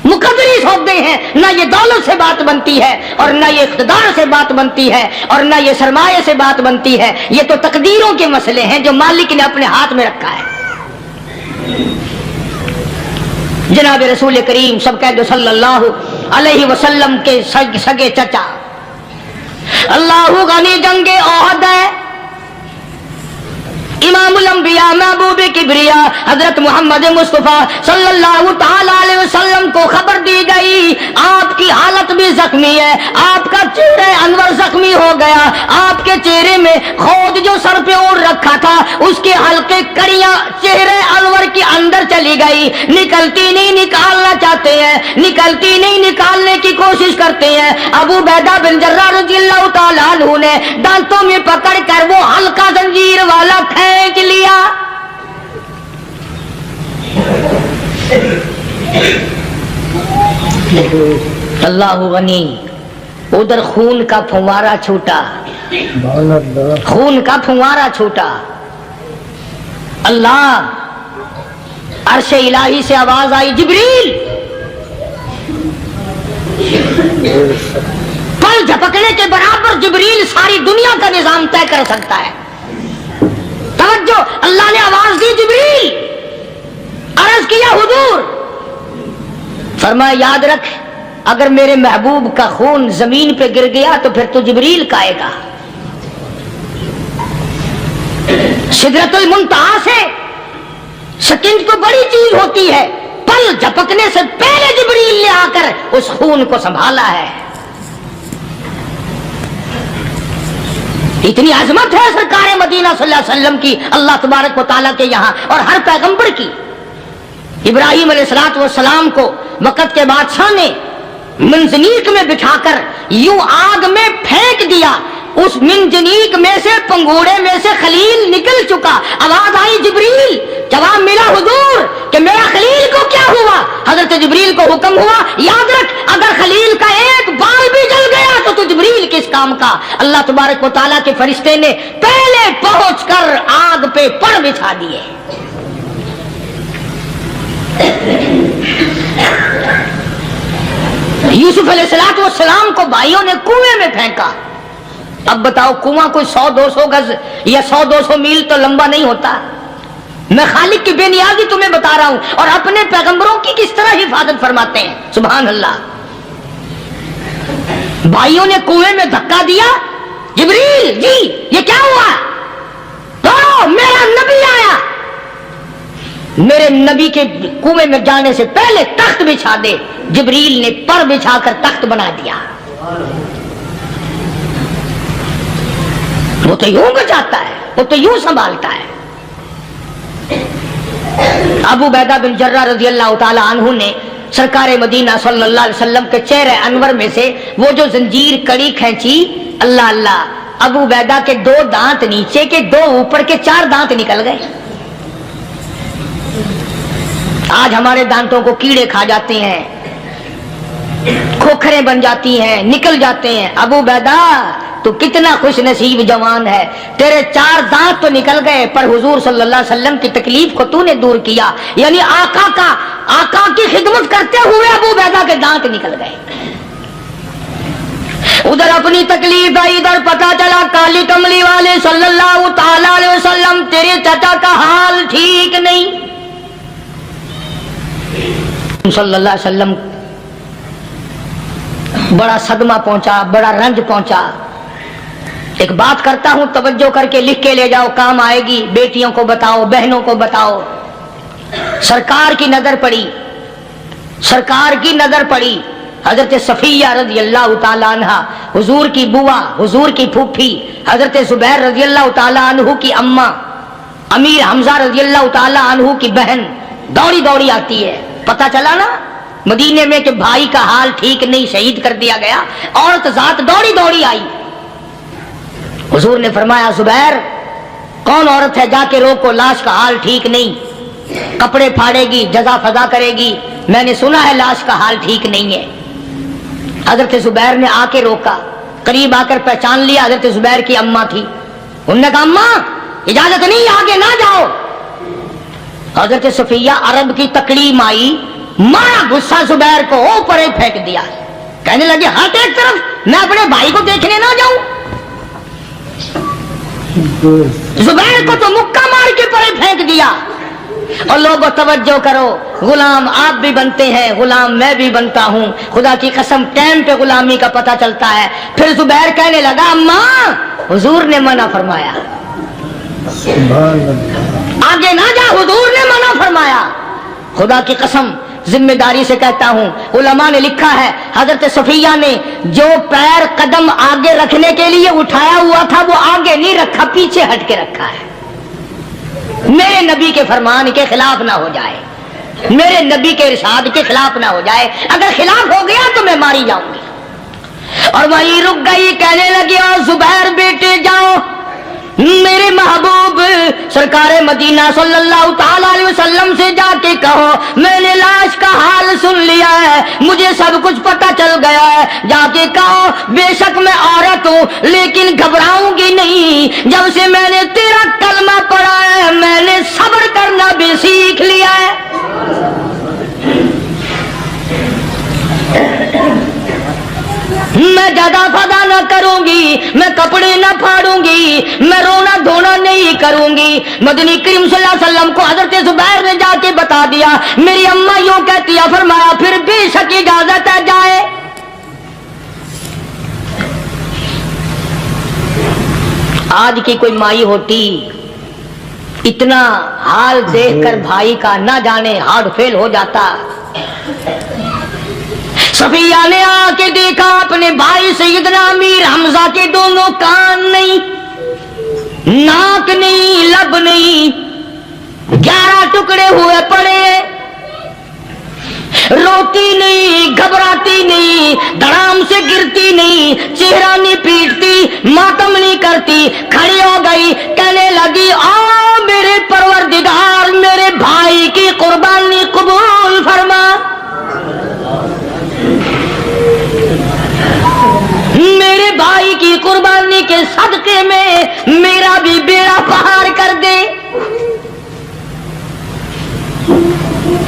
मुकद्दरी सौदे हैं। ना ये दौलत से बात बनती है, और ना ये इख्तिदार से बात बनती है, और ना ये सरमाए से बात बनती है। ये तो तकदीरों के मसले हैं जो मालिक ने अपने हाथ में रखा है। जनाब रसूल करीम सब कह दो सल्लल्लाहु अलैहि वसल्लम के सगे चचा अल्लाहु गनी जंगे ओहद है, इमामुल अंबिया महबूब किबरिया हजरत मोहम्मद मुस्तफा सल्लल्लाहु ताला अलैहि वसल्लम को खबर दी गई, आपकी हालत भी जख्मी है, आपका चेहरे अनवर जख्मी हो गया, आपके चेहरे में खोद जो सर पे ओढ़ रखा था उसके हल्के कड़ियां चेहरे अनवर के अंदर चली गई, निकलती नहीं, निकालना चाहते हैं, निकलती नहीं, निकालने की कोशिश करते हैं। अबू बैदा बिन जर्राह रज़ियल्लाहु ताला अन्हु ने दांतों में पकड़ कर वो हल्का जंजीर वाला खींच लिया। अल्लाहु गनी उधर खून का फुवारा छूटा, खून का फुवारा छूटा। अल्लाह, अर्शे इलाही से आवाज आई, जिब्रील। पल झपकने के बराबर जिब्रील सारी दुनिया का निजाम तय कर सकता है। तवज्जो, अल्लाह ने आवाज दी, जिब्रील। अर्ज किया, हुजूर। फरमाया, याद रख, अगर मेरे महबूब का खून जमीन पे गिर गया तो फिर तो जिब्रील का आएगा। सिदरतुल मुंतहा से सेकंड को बड़ी चीज होती है, पल झपकने से पहले जिब्रील ने आकर उस खून को संभाला है। इतनी अजमत है सरकार मदीना सल्लल्लाहु अलैहि वसल्लम की, अल्लाह तबारक व तआला के यहाँ और हर पैगंबर की। इब्राहिम अलैहिस्सलातु वस्सलाम को वक़्त के बादशाह ने मंजनीक में बिठाकर यूं आग में फेंक दिया, उस मिंजनीक में से, पंगूड़े में से खलील निकल चुका। आवाज आई, जिब्रील। जवाब मिला, हुजूर, कि मेरा खलील को क्या हुआ? हजरत जिब्रील को हुक्म हुआ, याद रख, अगर खलील का एक बाल भी जल गया तो जिब्रील किस काम का? अल्लाह तबारक व तआला के फरिश्ते ने पहले पहुंचकर आग पे पड़ बिछा दिए। यूसुफ अलैहिस्सलातु वस्सलाम को भाइयों ने कुएं में फेंका। अब बताओ, कुआं कोई 100-200 गज या 100-200 मील तो लंबा नहीं होता। मैं खालिक की बेनियाजी तुम्हें बता रहा हूं, और अपने पैगंबरों की किस तरह हिफाजत फरमाते हैं। सुभान अल्लाह। भाइयों ने कुएं में धक्का दिया, जिब्रील जी ये क्या हुआ? तो मेरा नबी आया। मेरे नबी के कुएं में जाने से पहले तख्त बिछा दे। जिब्रील ने पर बिछाकर तख्त बना दिया। वो तो यूं बचाता है, वो तो यूं संभालता है। अबू बैदा बिन जर्रा रजी अल्लाह ताला अन्हु ने सरकार मदीना सल्लल्लाहु अलैहि वसल्लम के चेहरे अनवर में से वो जो जंजीर कड़ी खींची, अल्लाह अल्लाह, अबू बैदा के 2 दांत नीचे के, 2 ऊपर के, 4 दांत निकल गए। आज हमारे दांतों को कीड़े खा जाते हैं, खोखरें बन जाती हैं, निकल जाते हैं। अबू बैदा, तो कितना खुश नसीब जवान है, तेरे 4 दांत तो निकल गए, पर हुजूर सल्लल्लाहु अलैहि वसल्लम की तकलीफ को तूने दूर किया। यानी आका की खिदमत करते हुए अबू बैदा के दांत निकल गए। उधर अपनी तकलीफ आई, इधर पता चला काली कमली वाले सल्लल्लाहु ताला अलैहि वसल्लम, तेरे चाचा का हाल ठीक नहीं। सल्लल्लाहु अलैहि वसल्लम बड़ा सदमा पहुंचा, बड़ा रंज पहुंचा। एक बात करता हूं, तवज्जो करके लिख के ले जाओ, काम आएगी। बेटियों को बताओ, बहनों को बताओ। सरकार की नजर पड़ी, सरकार की नजर पड़ी। हजरत सफिया रजी अल्लाह ताला अन्हा, हुजूर की बुआ, हुजूर की फूफी, हजरत जुबैर रजी अल्लाह ताला अन्हु की अम्मा, अमीर हमजा रजी अल्लाह ताला अन्हु की बहन दौड़ी दौड़ी आती है। पता चला ना मदीने में कि भाई का हाल ठीक नहीं, शहीद कर दिया गया। औरत जात दौड़ी दौड़ी आई। हुजूर ने फरमाया, जुबैर कौन औरत है, जाके रोको, लाश का हाल ठीक नहीं, कपड़े फाड़ेगी, जजा फजा करेगी, मैंने सुना है लाश का हाल ठीक नहीं है। हजरत जुबैर ने आके रोका, करीब आकर पहचान लिया, हजरत जुबैर की अम्मा थी। उन्होंने कहा, अम्मा इजाजत नहीं, आगे ना जाओ। हजरत सफिया अरब की तकड़ी माई, मारा गुस्सा जुबैर को ऊपर ही फेंक दिया। कहने लगे, हट एक तरफ, मैं अपने भाई को देखने ना जाऊं। जुबैर को तो मुक्का मार के परे फेंक दिया। और लोगों तवज्जो करो, गुलाम आप भी बनते हैं, गुलाम मैं भी बनता हूं। खुदा की कसम टाइम पे गुलामी का पता चलता है। फिर जुबैर कहने लगा, अम्मा हुजूर ने मना फरमाया, आगे ना जा, हुजूर ने मना फरमाया। खुदा की कसम जिम्मेदारी से कहता हूं, उलमा ने लिखा है, हजरत सफिया ने जो पैर कदम आगे रखने के लिए उठाया हुआ था वो आगे नहीं रखा, पीछे हट के रखा है। मेरे नबी के फरमान के खिलाफ ना हो जाए, मेरे नबी के इरशाद के खिलाफ ना हो जाए। अगर खिलाफ हो गया तो मैं मारी जाऊंगी। और वहीं रुक गई, कहने लगी, और जुबैर बेटे जाओ, मेरे महबूब सरकार मदीना सल्लल्लाहु ताला अलैहि वसल्लम से जाके कहो मैंने लाश का हाल सुन लिया है, मुझे सब कुछ पता चल गया है। जाके कहो बेशक मैं औरत हूँ लेकिन घबराऊंगी नहीं, जब से मैंने तेरा कलमा पढ़ा है मैंने सब्र करना भी सीख लिया है। मैं ज्यादा फदा न करूंगी, मैं कपड़े न फाड़ूंगी, मैं रोना धोना नहीं करूंगी। मदनी करीम सल्लल्लाहु अलैहि वसल्लम को हजरत जुबैर ने जाके बता दिया, मेरी अम्मा यूं कहती है, फरमाया फिर बेशक इजाजत है जाए। आज की कोई माई होती इतना हाल देखकर भाई का ना जाने हार्ट फेल हो जाता। सफिया ने आके देखा अपने भाई सैयदना अमीर हमजा के दोनों कान नहीं, नाक नहीं, लब नहीं, 11 टुकड़े हुए पड़े। रोती नहीं, घबराती नहीं, धड़ाम से गिरती नहीं, चेहरा नहीं पीटती, मातम नहीं करती, खड़ी हो गई, कहने लगी आ मेरे परवरदिगार मेरे भाई की कुर्बानी कबूल फरमा, मेरे भाई की कुर्बानी के सदके में मेरा भी बेड़ा पार कर दे।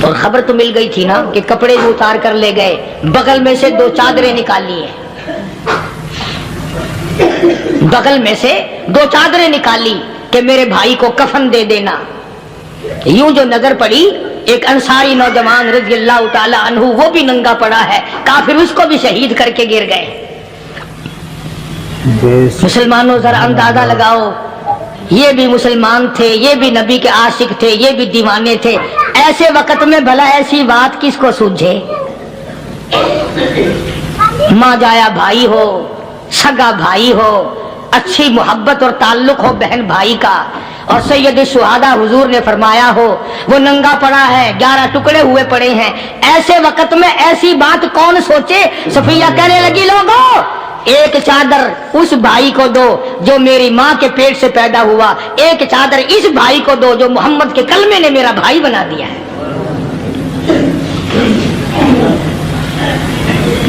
और खबर तो मिल गई थी ना कि कपड़े भी उतार कर ले गए, बगल में से 2 चादरें निकाली है, बगल में से 2 चादरें निकाली कि मेरे भाई को कफन दे देना। यूं जो नजर पड़ी एक अंसारी नौजवान रज़ियल्लाहु ताला अन्हु, वो भी नंगा पड़ा है, काफिर उसको भी शहीद करके गिर गए। मुसलमानों जरा अंदाजा लगाओ, ये भी मुसलमान थे, ये भी नबी के आशिक थे, ये भी दीवाने थे। ऐसे वक्त में भला ऐसी बात किसको सूझे? माँ जाया भाई हो, सगा भाई हो, अच्छी मोहब्बत और ताल्लुक हो बहन भाई का, और सैयद सुहादा हुजूर ने फरमाया हो वो नंगा पड़ा है, 11 टुकड़े हुए पड़े हैं। ऐसे वक्त में ऐसी बात कौन सोचे? सफिया कहने लगी लोगों एक चादर उस भाई को दो जो मेरी माँ के पेट से पैदा हुआ, एक चादर इस भाई को दो जो मोहम्मद के कलमे ने मेरा भाई बना दिया है,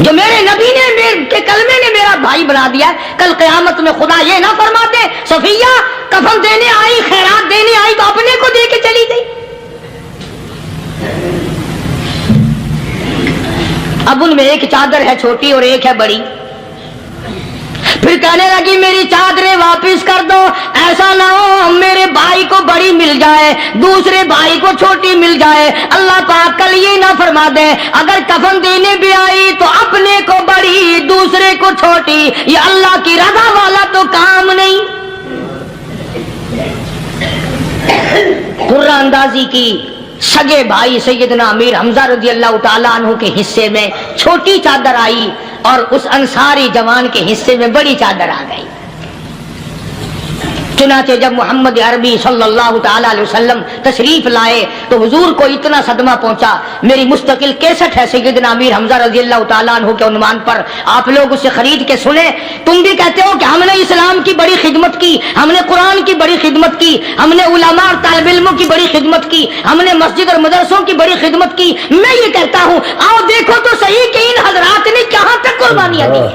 जो मेरे नबी ने के कलमे ने मेरा भाई बना दिया है। कल क़यामत में खुदा ये ना फरमा दे सफिया कफन देने आई, खैरात देने आई तो अपने को दे के चली गई। अब उनमें एक चादर है छोटी और एक है बड़ी। फिर कहने लगी मेरी चादरें वापस कर दो, ऐसा ना हो मेरे भाई को बड़ी मिल जाए दूसरे भाई को छोटी मिल जाए। अल्लाह पाक कल ये ना फरमा दे अगर कफन देने भी आई तो अपने को बड़ी दूसरे को छोटी, ये अल्लाह की रजा वाला तो काम नहीं। कुर्रा अंदाजी की सगे भाई सैयदना अमीर हमजा रज़ियल्लाहु ताला अन्हु के हिस्से में छोटी चादर आई और उस अंसारी जवान के हिस्से में बड़ी चादर आ गई। चुनाचे जब मोहम्मद अरबी सल्लल्लाहु ताला अलैहि वसल्लम तशरीफ लाए तो हुजूर को इतना सदमा पहुंचा। मेरी मुस्तकिल कैसेट है सैयदना अमीर हमजा रज़ियल्लाहु ताला अन्हु के उन्वान पर, आप लोग उसे खरीद के सुने। तुम भी कहते हो कि हमने इस्लाम की बड़ी खिदमत की, हमने कुरान की बड़ी खिदमत की, हमने उलमा और तालिब इल्मों की बड़ी खिदमत की, हमने मस्जिद और मदरसों की बड़ी खिदमत की। मैं ये कहता हूँ आओ देखो तो सही कि इन हजरात ने कहां तक कुर्बानियां दी।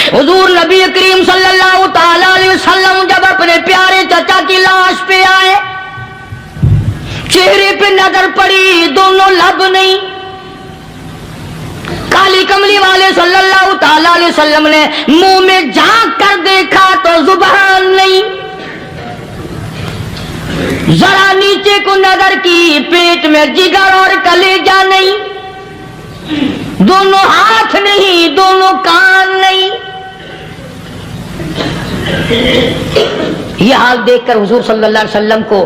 हुजूर नबी करीम सल्लल्लाहु ताला अलैहि वसल्लम जब अपने प्यारे चाचा की लाश पे आए, चेहरे पे नजर पड़ी दोनों लब नहीं। काली कमली वाले सल्लल्लाहु ताला अलैहि वसल्लम ने मुंह में झांक कर देखा तो जुबान नहीं, जरा नीचे को नजर की पेट में जिगर और कलेजा नहीं, दोनों हाथ नहीं दोनों कान नहीं। यह हाल देखकर हुजूर सल्लल्लाहु अलैहि वसल्लम को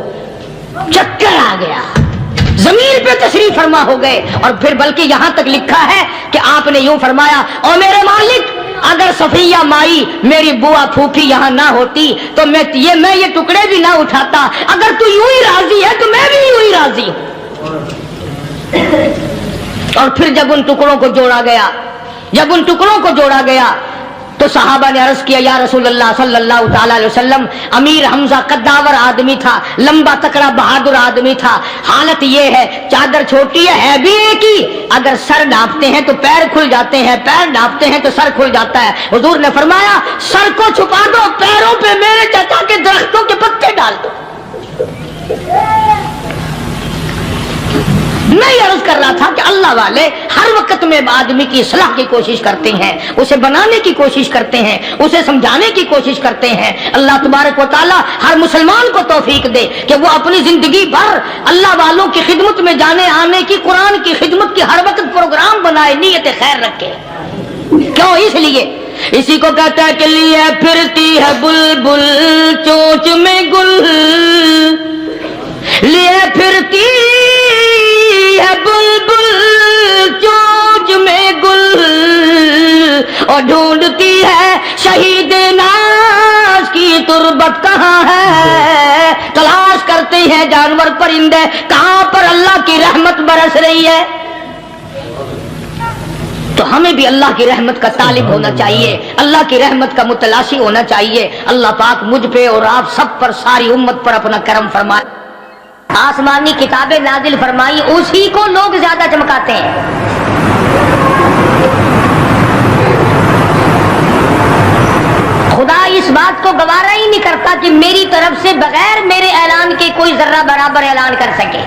चक्कर आ गया, जमीन पे तशरीफ फरमा हो गए। और फिर बल्कि यहां तक लिखा है कि आपने यूं फरमाया ओ मेरे मालिक अगर सफिया माई मेरी बुआ फूफी यहां ना होती तो मैं ये टुकड़े भी ना उठाता। अगर तू यूं ही राजी है तो मैं भी यूं ही राजी हूं। और फिर जब उन टुकड़ों को जोड़ा गया तो सहाबा ने अर्ज किया, या रसूल अल्लाह सल्लल्लाहु ताला अलैहि वसल्लम, अमीर हमजा कद्दावर आदमी था, लंबा तकड़ा बहादुर आदमी था, हालत ये है चादर छोटी है भी एक ही, अगर सर ढांपते हैं तो पैर खुल जाते हैं, पैर ढांपते हैं तो सर खुल जाता है। हुजूर ने फरमाया, सर को छुपा दो, पैरों पे मेरे चाचा के दरख्तों के पत्ते डाल दो। मैं ये अर्ज कर रहा था कि अल्लाह वाले हर वक्त में आदमी की इस्लाह की कोशिश करते हैं, उसे बनाने की कोशिश करते हैं, उसे समझाने की कोशिश करते हैं। अल्लाह तबारक व तआला हर मुसलमान को तौफीक दे कि वो अपनी जिंदगी भर अल्लाह वालों की खिदमत में जाने आने की, कुरान की खिदमत की हर वक्त प्रोग्राम बनाए, नीयत खैर रखे। क्यों? इसलिए, इसी को कहता है कि लिए फिरती है बुलबुल चोंच में गुल, लिए फिरती है बुलबुल चोंच में गुल, और ढूंढती है शहीद नाज की तुरबत कहाँ है। तलाश करते हैं जानवर परिंदे कहाँ पर अल्लाह की रहमत बरस रही है। तो हमें भी अल्लाह की रहमत का तालिब होना चाहिए, अल्लाह की रहमत का मुतलाशी होना चाहिए। अल्लाह पाक मुझ पे और आप सब पर, सारी उम्मत पर अपना करम फरमाए। आसमानी किताबें नाजिल फरमाई, उसी को लोग ज्यादा चमकाते हैं। खुदा इस बात को गवारा ही नहीं करता कि मेरी तरफ से बगैर मेरे ऐलान के कोई जर्रा बराबर ऐलान कर सके।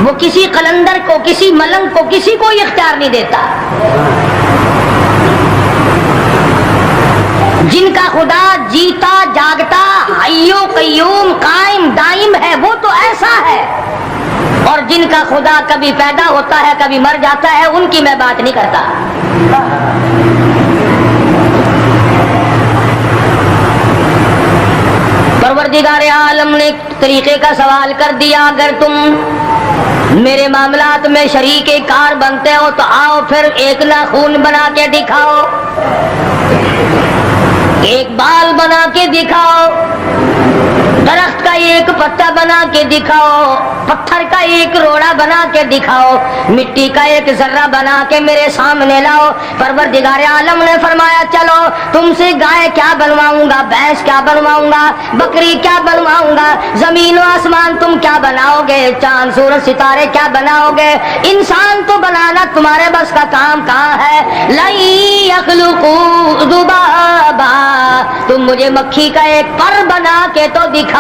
वो किसी कलंदर को, किसी मलंग को, किसी को इख्तियार नहीं देता। जिनका खुदा जीता जागता हय्यो कय्यूम कायम दाइम है, वो तो ऐसा है। और जिनका खुदा कभी पैदा होता है कभी मर जाता है, उनकी मैं बात नहीं करता। परवरदिगार आलम ने तरीके का सवाल कर दिया, अगर तुम मेरे मामलात में शरीके कार बनते हो तो आओ फिर एक नाखून बना के दिखाओ, एक बाल बना के दिखाओ, दरख्त का एक पत्ता बना के दिखाओ, पत्थर का एक रोड़ा बना के दिखाओ, मिट्टी का एक जर्रा बना के मेरे सामने लाओ। परवरदिगार आलम ने फरमाया, चलो तुमसे गाय क्या बनवाऊंगा, भैंस क्या बनवाऊंगा, बकरी क्या बनवाऊंगा, जमीन और आसमान तुम क्या बनाओगे, चांद सूरज सितारे क्या बनाओगे, इंसान तो बनाना तुम्हारे बस का काम कहाँ है। लाई यखलुकू दुबाबा, तुम मुझे मक्खी का एक पर बना के तो दिखाओ।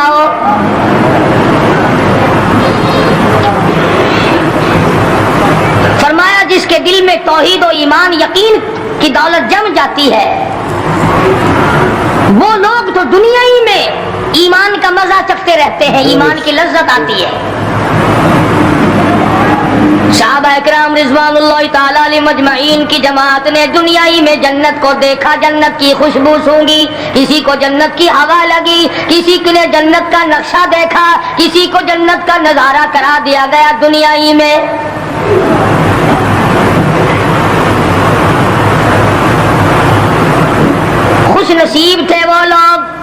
फरमाया, जिसके दिल में तौहीद और ईमान यकीन की दौलत जम जाती है, वो लोग तो दुनिया ही में ईमान का मजा चखते रहते हैं, ईमान की लज्जत आती है। सहाबा इकराम रिज़वानुल्लाहि ताला अलैहिम मजमईन की जमात ने दुनिया ही में जन्नत को देखा, जन्नत की खुशबू सूंघी, किसी को जन्नत की हवा लगी, किसी ने जन्नत का नक्शा देखा, किसी को जन्नत का नजारा करा दिया गया दुनिया ही में। खुश नसीब थे वो लोग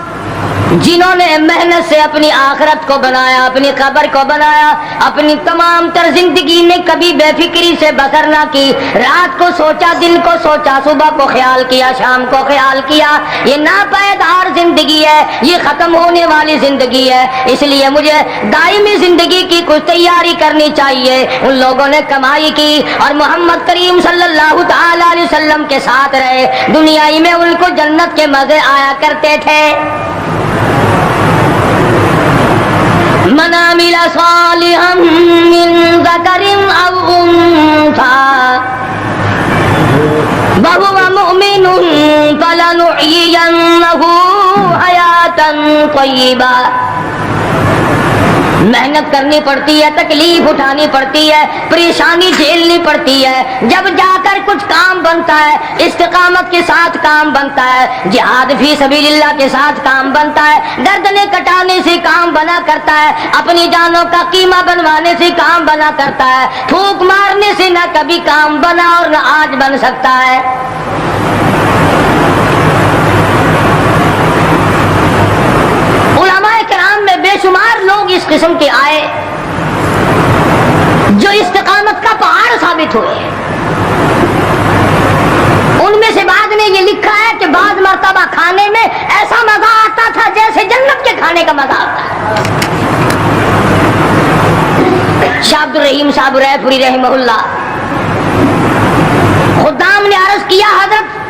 जिन्होंने मेहनत से अपनी आखिरत को बनाया, अपनी कब्र को बनाया, अपनी तमाम तर जिंदगी में कभी बेफिक्री से बसर ना की, रात को सोचा, दिन को सोचा, सुबह को ख्याल किया, शाम को ख्याल किया। ये नापायदार जिंदगी है, ये खत्म होने वाली जिंदगी है, इसलिए मुझे दायमी जिंदगी की कुछ तैयारी करनी चाहिए। उन लोगों ने कमाई की और मोहम्मद करीम सल्लल्लाहु ताला अलैहि वसल्लम के साथ रहे, दुनिया में उनको जन्नत के मजे आया करते थे। मन अमिल सालिहन मिन ज़करिन औ उन्सा वहुव मुमिनुन फलनुहयियन्नहु हयातन तय्यिबा। मेहनत करनी पड़ती है, तकलीफ उठानी पड़ती है, परेशानी झेलनी पड़ती है, जब जाकर कुछ काम बनता है, इस्तिकामत के साथ काम बनता है, जिहाद फी सबीलिल्लाह के साथ काम बनता है, गर्दनें कटाने से काम बना करता है, अपनी जानों का कीमा बनवाने से काम बना करता है, फूंक मारने से न कभी काम बना और न आज बन सकता है। उलमाए किराम में बेशुमार लोग इस किस्म के आए जो इस्तिकामत का पहाड़ साबित हुए। کھانے کا مزہ آتا ہے۔ شاہ عبد الرحیم صاحب رائے پوری رحمہ اللہ، خدام نے عرض کیا حضرت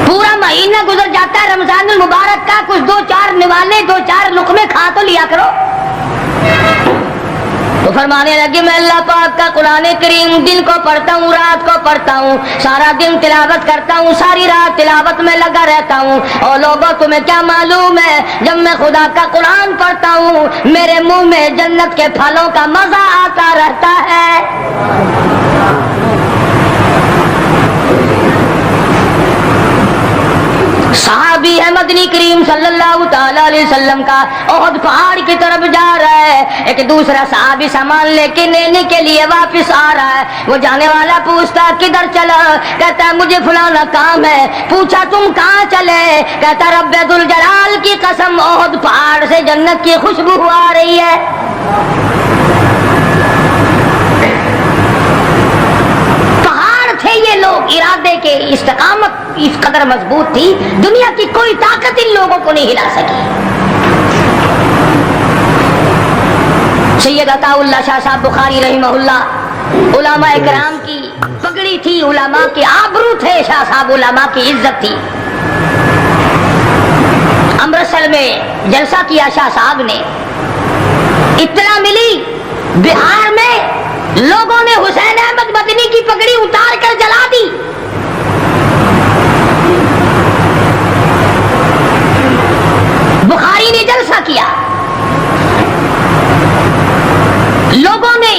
پورا مہینہ گزر جاتا ہے رمضان المبارک کا، کچھ دو چار نوالے دو چار لقمے کھا تو لیا کرو۔ تو فرمانے لگے میں اللہ پاک کا قرآن کریم دن کو پڑھتا ہوں رات کو پڑھتا ہوں، سارا دن تلاوت کرتا ہوں، ساری رات تلاوت میں لگا رہتا ہوں، اور لوگوں تمہیں کیا معلوم ہے جب میں خدا کا قرآن پڑھتا ہوں میرے منہ میں جنت کے پھلوں کا مزہ آتا رہتا ہے۔ صحابی ہے مدنی کریم صلی اللہ تعالی علیہ وسلم کا، احد پہاڑ کی طرف جا رہا ہے، ایک دوسرا صحابی سامان لے کے لینے کے لیے واپس آ رہا ہے، وہ جانے والا پوچھتا کدھر چلا، کہتا ہے مجھے فلانا کام ہے، پوچھا تم کہاں چلے، کہتا رب ذوالجلال کی قسم احد پہاڑ سے جنت کی خوشبو آ رہی ہے۔ تھے یہ لوگ ارادے کے استقامت اس قدر مضبوط تھی، دنیا کی کوئی طاقت ان لوگوں کو نہیں ہلا سکی۔ سید عطا اللہ شاہ صاحب بخاری رحمہ اللہ، علماء کرام کی پگڑی تھی، علماء کی آبرو تھے شاہ صاحب، علماء کی عزت تھی۔ امرتسر میں جلسہ کیا شاہ صاحب نے، اطلاع ملی بہار میں لوگوں نے حسین احمد مدنی کی پگڑی اتار کر جلا دی۔ بخاری نے جلسہ کیا، لوگوں نے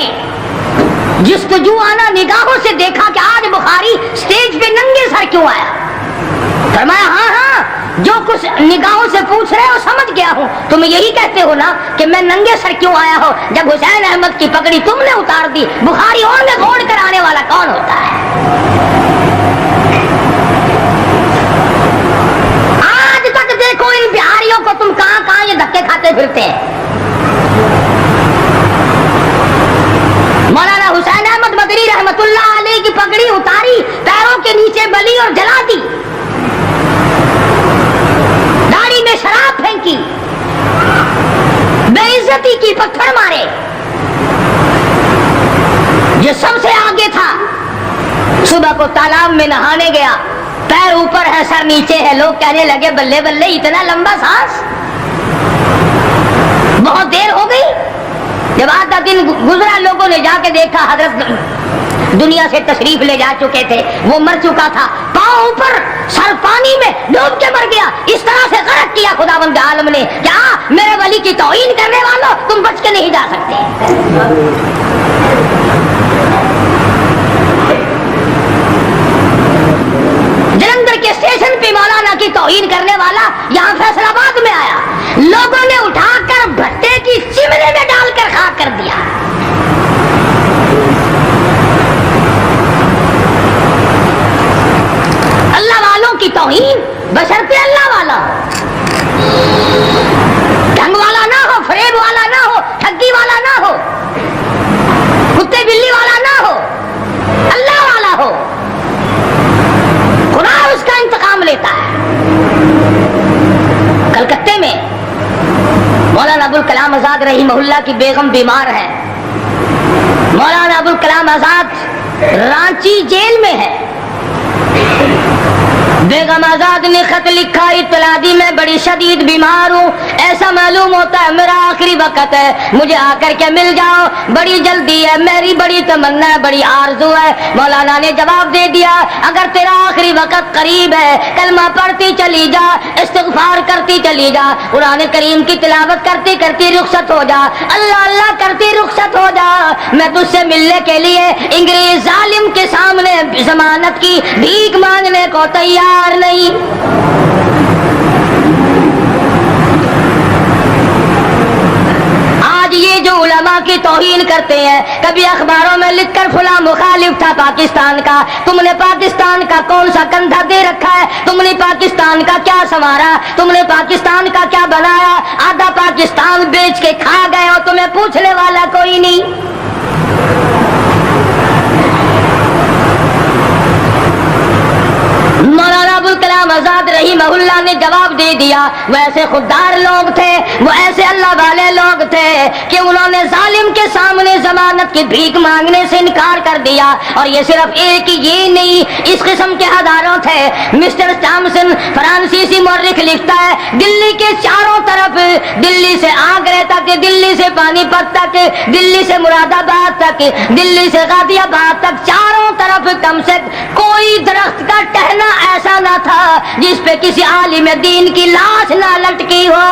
جستجوانہ نگاہوں سے دیکھا کہ آج بخاری سٹیج پہ ننگے سر کیوں آیا۔ فرمایا ہاں جو کچھ نگاہوں سے پوچھ رہے ہو سمجھ گیا ہوں، تم یہی کہتے ہو نا کہ میں ننگے سر کیوں آیا ہو جب حسین احمد کی پگڑی تم نے اتار دی، بخاری اور میں گھوڑ کر آنے والا کون ہوتا ہے؟ آج تک دیکھو ان بہاریوں کو تم کہاں کہاں یہ دھکے کھاتے پھرتے ہیں۔ مولانا حسین احمد مدنی رحمت اللہ علیہ کی پگڑی اتاری، پیروں کے نیچے بلی اور جلا دی، داڑھی میں شراب پھینکی، بے عزتی کی، پتھر مارے۔ جو سب سے آگے تھا صبح کو تالاب میں نہانے گیا، پیر اوپر ہے سر نیچے ہے، لوگ کہنے لگے بلے بلے اتنا لمبا سانس، بہت دیر ہو گئی۔ جب آدھا دن گزرا لوگوں نے جا کے دیکھا حضرت دنیا سے تشریف لے جا چکے تھے، وہ مر چکا تھا، پاؤں اوپر سر پانی میں ڈوب کے مر گیا۔ اس طرح سے غرق کیا خداوند عالم نے، کیا میرے ولی کی توہین کرنے والوں تم بچ کے نہیں جا سکتے۔ جلندھر کے اسٹیشن پہ مولانا کی توہین کرنے والا یہاں فیصل آباد میں آیا، لوگوں نے اٹھا کر بھٹے کی چمنے میں ڈال کر خاک کر دیا۔ اللہ والوں کی توہین بشرطے اللہ والا ہو، ڈھنگ والا نہ ہو، فریب والا نہ ہو، ٹھگی والا نہ ہو، کتے بلی والا نہ ہو، اللہ والا ہو، خدا اس کا انتقام لیتا ہے۔ کلکتے میں مولانا ابوالکلام آزاد رحمہ اللہ کی بیگم بیمار ہے، مولانا ابوالکلام آزاد رانچی جیل میں ہے۔ بیگم آزاد نے خط لکھا، اطلاع دی میں بڑی شدید بیمار ہوں، ایسا معلوم ہوتا ہے میرا آخری وقت ہے، مجھے آ کر کے مل جاؤ، بڑی جلدی ہے، میری بڑی تمنا ہے، بڑی آرزو ہے۔ مولانا نے جواب دے دیا اگر تیرا آخری وقت قریب ہے کلمہ پڑھتی چلی جا، استغفار کرتی چلی جا، قرآن کریم کی تلاوت کرتی کرتی رخصت ہو جا، اللہ اللہ کرتی رخصت ہو جا، میں تجھ سے ملنے کے لیے انگریز ظالم کے سامنے ضمانت کی بھیک مانگنے کو تیار نہیں۔ آج یہ جو علماء کی توہین کرتے ہیں، کبھی اخباروں میں لکھ کر فلاں مخالف تھا پاکستان کا، تم نے پاکستان کا کون سا کندھا دے رکھا ہے، تم نے پاکستان کا کیا سنوارا، تم نے پاکستان کا کیا بنایا، آدھا پاکستان بیچ کے کھا گئے ہو، تمہیں پوچھنے والا کوئی نہیں۔ مولانا ابوالکلام آزاد रहीमहुल्लाह ने जवाब दे दिया, वो ऐसे खुददार लोग थे, वो ऐसे अल्लाह वाले लोग थे कि उन्होंने जालिम के सामने जमानत की भीख मांगने से इनकार कर दिया। और ये सिर्फ एक ही ये नहीं, इस किस्म के हजारों थे। मिस्टर टॉमसन फ्रांसीसी मौर्रिख लिखता है, दिल्ली के चारों तरफ, दिल्ली से आगरे तक, दिल्ली से पानीपत तक, दिल्ली से मुरादाबाद तक, दिल्ली से गाजियाबाद तक, चारों तरफ कम से कोई दरख्त का टहना ऐसा ना था जिस पे किसी आलिम दीन की लाश ना लटकी हो।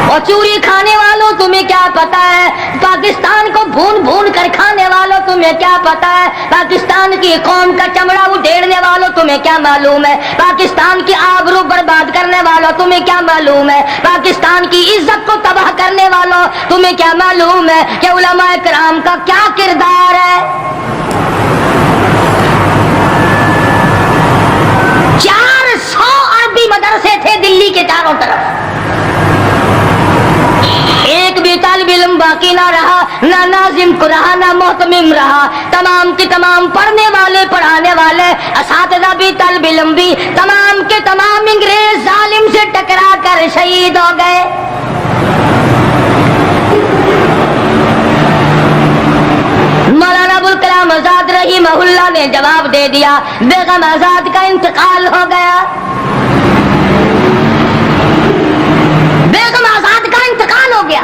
और चूरी खाने वालों तुम्हें क्या पता है, पाकिस्तान को भून भून कर खाने वालों तुम्हें क्या पता है, पाकिस्तान की कौम का चमड़ा उधेड़ने वालों तुम्हें क्या मालूम है, पाकिस्तान की आबरू बर्बाद करने वालों तुम्हें क्या मालूम है, पाकिस्तान की इज्जत को तबाह करने वालों तुम्हें क्या मालूम है कि उलमाए किराम का क्या किरदार है। 400 अरबी मदरसे थे दिल्ली के चारों तरफ, एक भी तालिब इल्म बाकी ना रहा, ना नाजिम को रहा, ना मोहतमिम रहा। तमाम के तमाम पढ़ने वाले, पढ़ाने वाले, असातिज़ा भी, तालिब इल्म भी, तमाम के तमाम अंग्रेज जालिम से टकरा कर शहीद हो गए। मौलाना अबुल कलाम आजाद रहीमहुल्लाह ने जवाब दे दिया, बेगम आजाद का इंतकाल हो गया, बेगम आजाद का इंतकाल हो गया।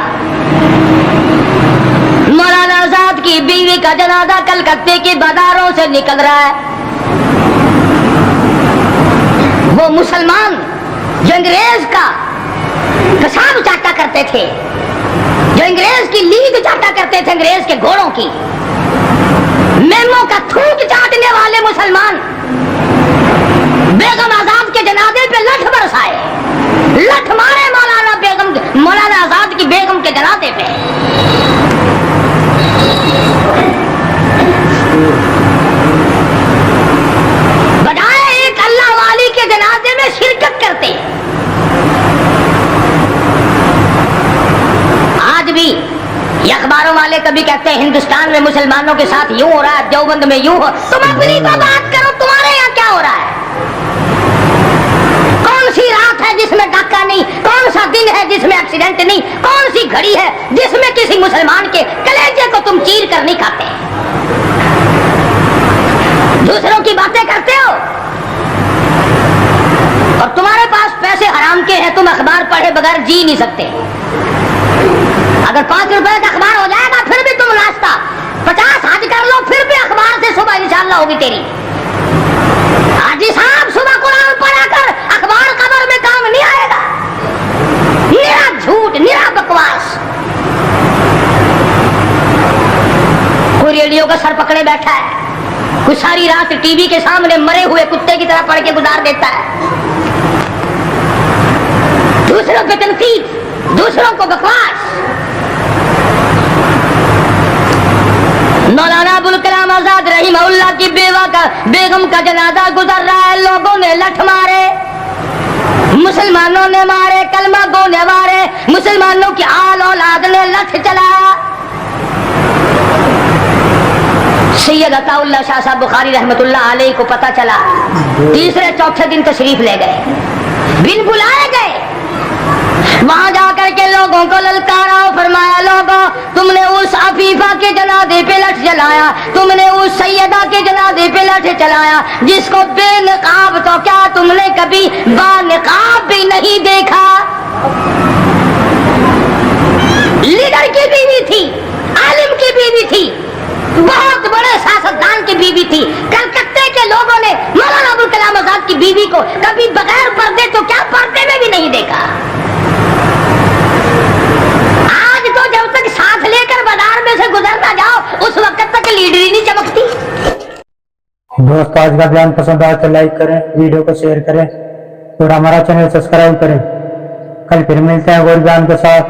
मौलाना आजाद की बीवी का जनाजा कलकत्ते की बाजारों से निकल रहा है। वो मुसलमान जो अंग्रेज का पेशाब चाटा करते थे, जो अंग्रेज की लीद चाटा करते थे, अंग्रेज के घोड़ों की, मेमों का थूक चाटने वाले मुसलमान बेगम आजाद के जनाजे पे लठ बरसाए, लठ मारे मौलाना आजाद की बेगम के जनाजे पे। बजाय एक अल्लाह वाली के जनाजे में शिरकत करते। आज भी ये अखबारों वाले कभी कहते हैं हिंदुस्तान में मुसलमानों के साथ यूं हो रहा है, देवबंद में यूं हो। तुम अपनी तो बात करो, तुम्हारे यहाँ क्या हो रहा है? कौन सी रात है जिसमें डाका नहीं, कौन सा दिन है जिसमें एक्सीडेंट नहीं, कौन सी घड़ी है जिसमें किसी मुसलमान के कलेजे को तुम चीर कर नहीं खाते? दूसरों की बातें करते हो और तुम्हारे पास पैसे हराम के हैं, तुम अखबार पढ़े बगैर जी नहीं सकते। अगर 5 रुपए का अखबार हो जाएगा फिर भी तुम नाश्ता 50 हज कर लो, फिर भी अखबार से सुबह इंशाअल्लाह होगी तेरी। हाजी साहब सुबह कुरान पढ़ा कर अखबार कब्र में काम नहीं आएगा। निरा झूठ, निरा बकवास। कोई रेडियो का सर पकड़े बैठा है, कोई सारी रात टीवी के सामने मरे हुए कुत्ते की तरह पढ़ के गुजार देता है। दूसरों पे तनकीद, दूसरों को बकवास। मौलाना अबुल कलाम आजाद रहीमहुल्लाह की बेगम का जनाजा गुजर रहा है, लोगों ने लठ मारे, मुसलमानों ने मारे, कलमा गो ने मारे, मुसलमानों की आल औलाद ने लठ चलाया। सैयद अताउल्लाह शाह साहब बुखारी रहमतुल्लाह अलैह को पता चला, तीसरे चौथे दिन तशरीफ ले गए, बिन बुलाए गए। वहां जाकर के लोगों को ललकारा, फरमाया लोगों, तुमने उस अफीफा के जनाजे पे लठ चलाया, तुमने उस सैयदा के जनाजे पे लठ चलाया जिसको बेनकाब तो क्या तुमने कभी बानकाब भी नहीं देखा। लीडर की बीवी थी, आलिम की बीवी थी, बहुत बड़े सियासतदान की बीवी थी। कलकत्ते के लोगों ने मौलाना अबुल कलाम आजाद की बीवी को कभी बगैर पर्दे तो क्या पर्दे में भी नहीं देखा। आज तो जब तक साथ लेकर बाजार में से गुजरना जाओ उस वक्त तक लीडरी नहीं चमकती। दोस्तों, आज का बयान पसंद आए तो लाइक करें, वीडियो को शेयर करें और हमारा चैनल सब्सक्राइब करें। कल फिर मिलते हैं और बयान के साथ।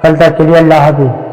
कल तक के लिए अल्लाह हाफिज़।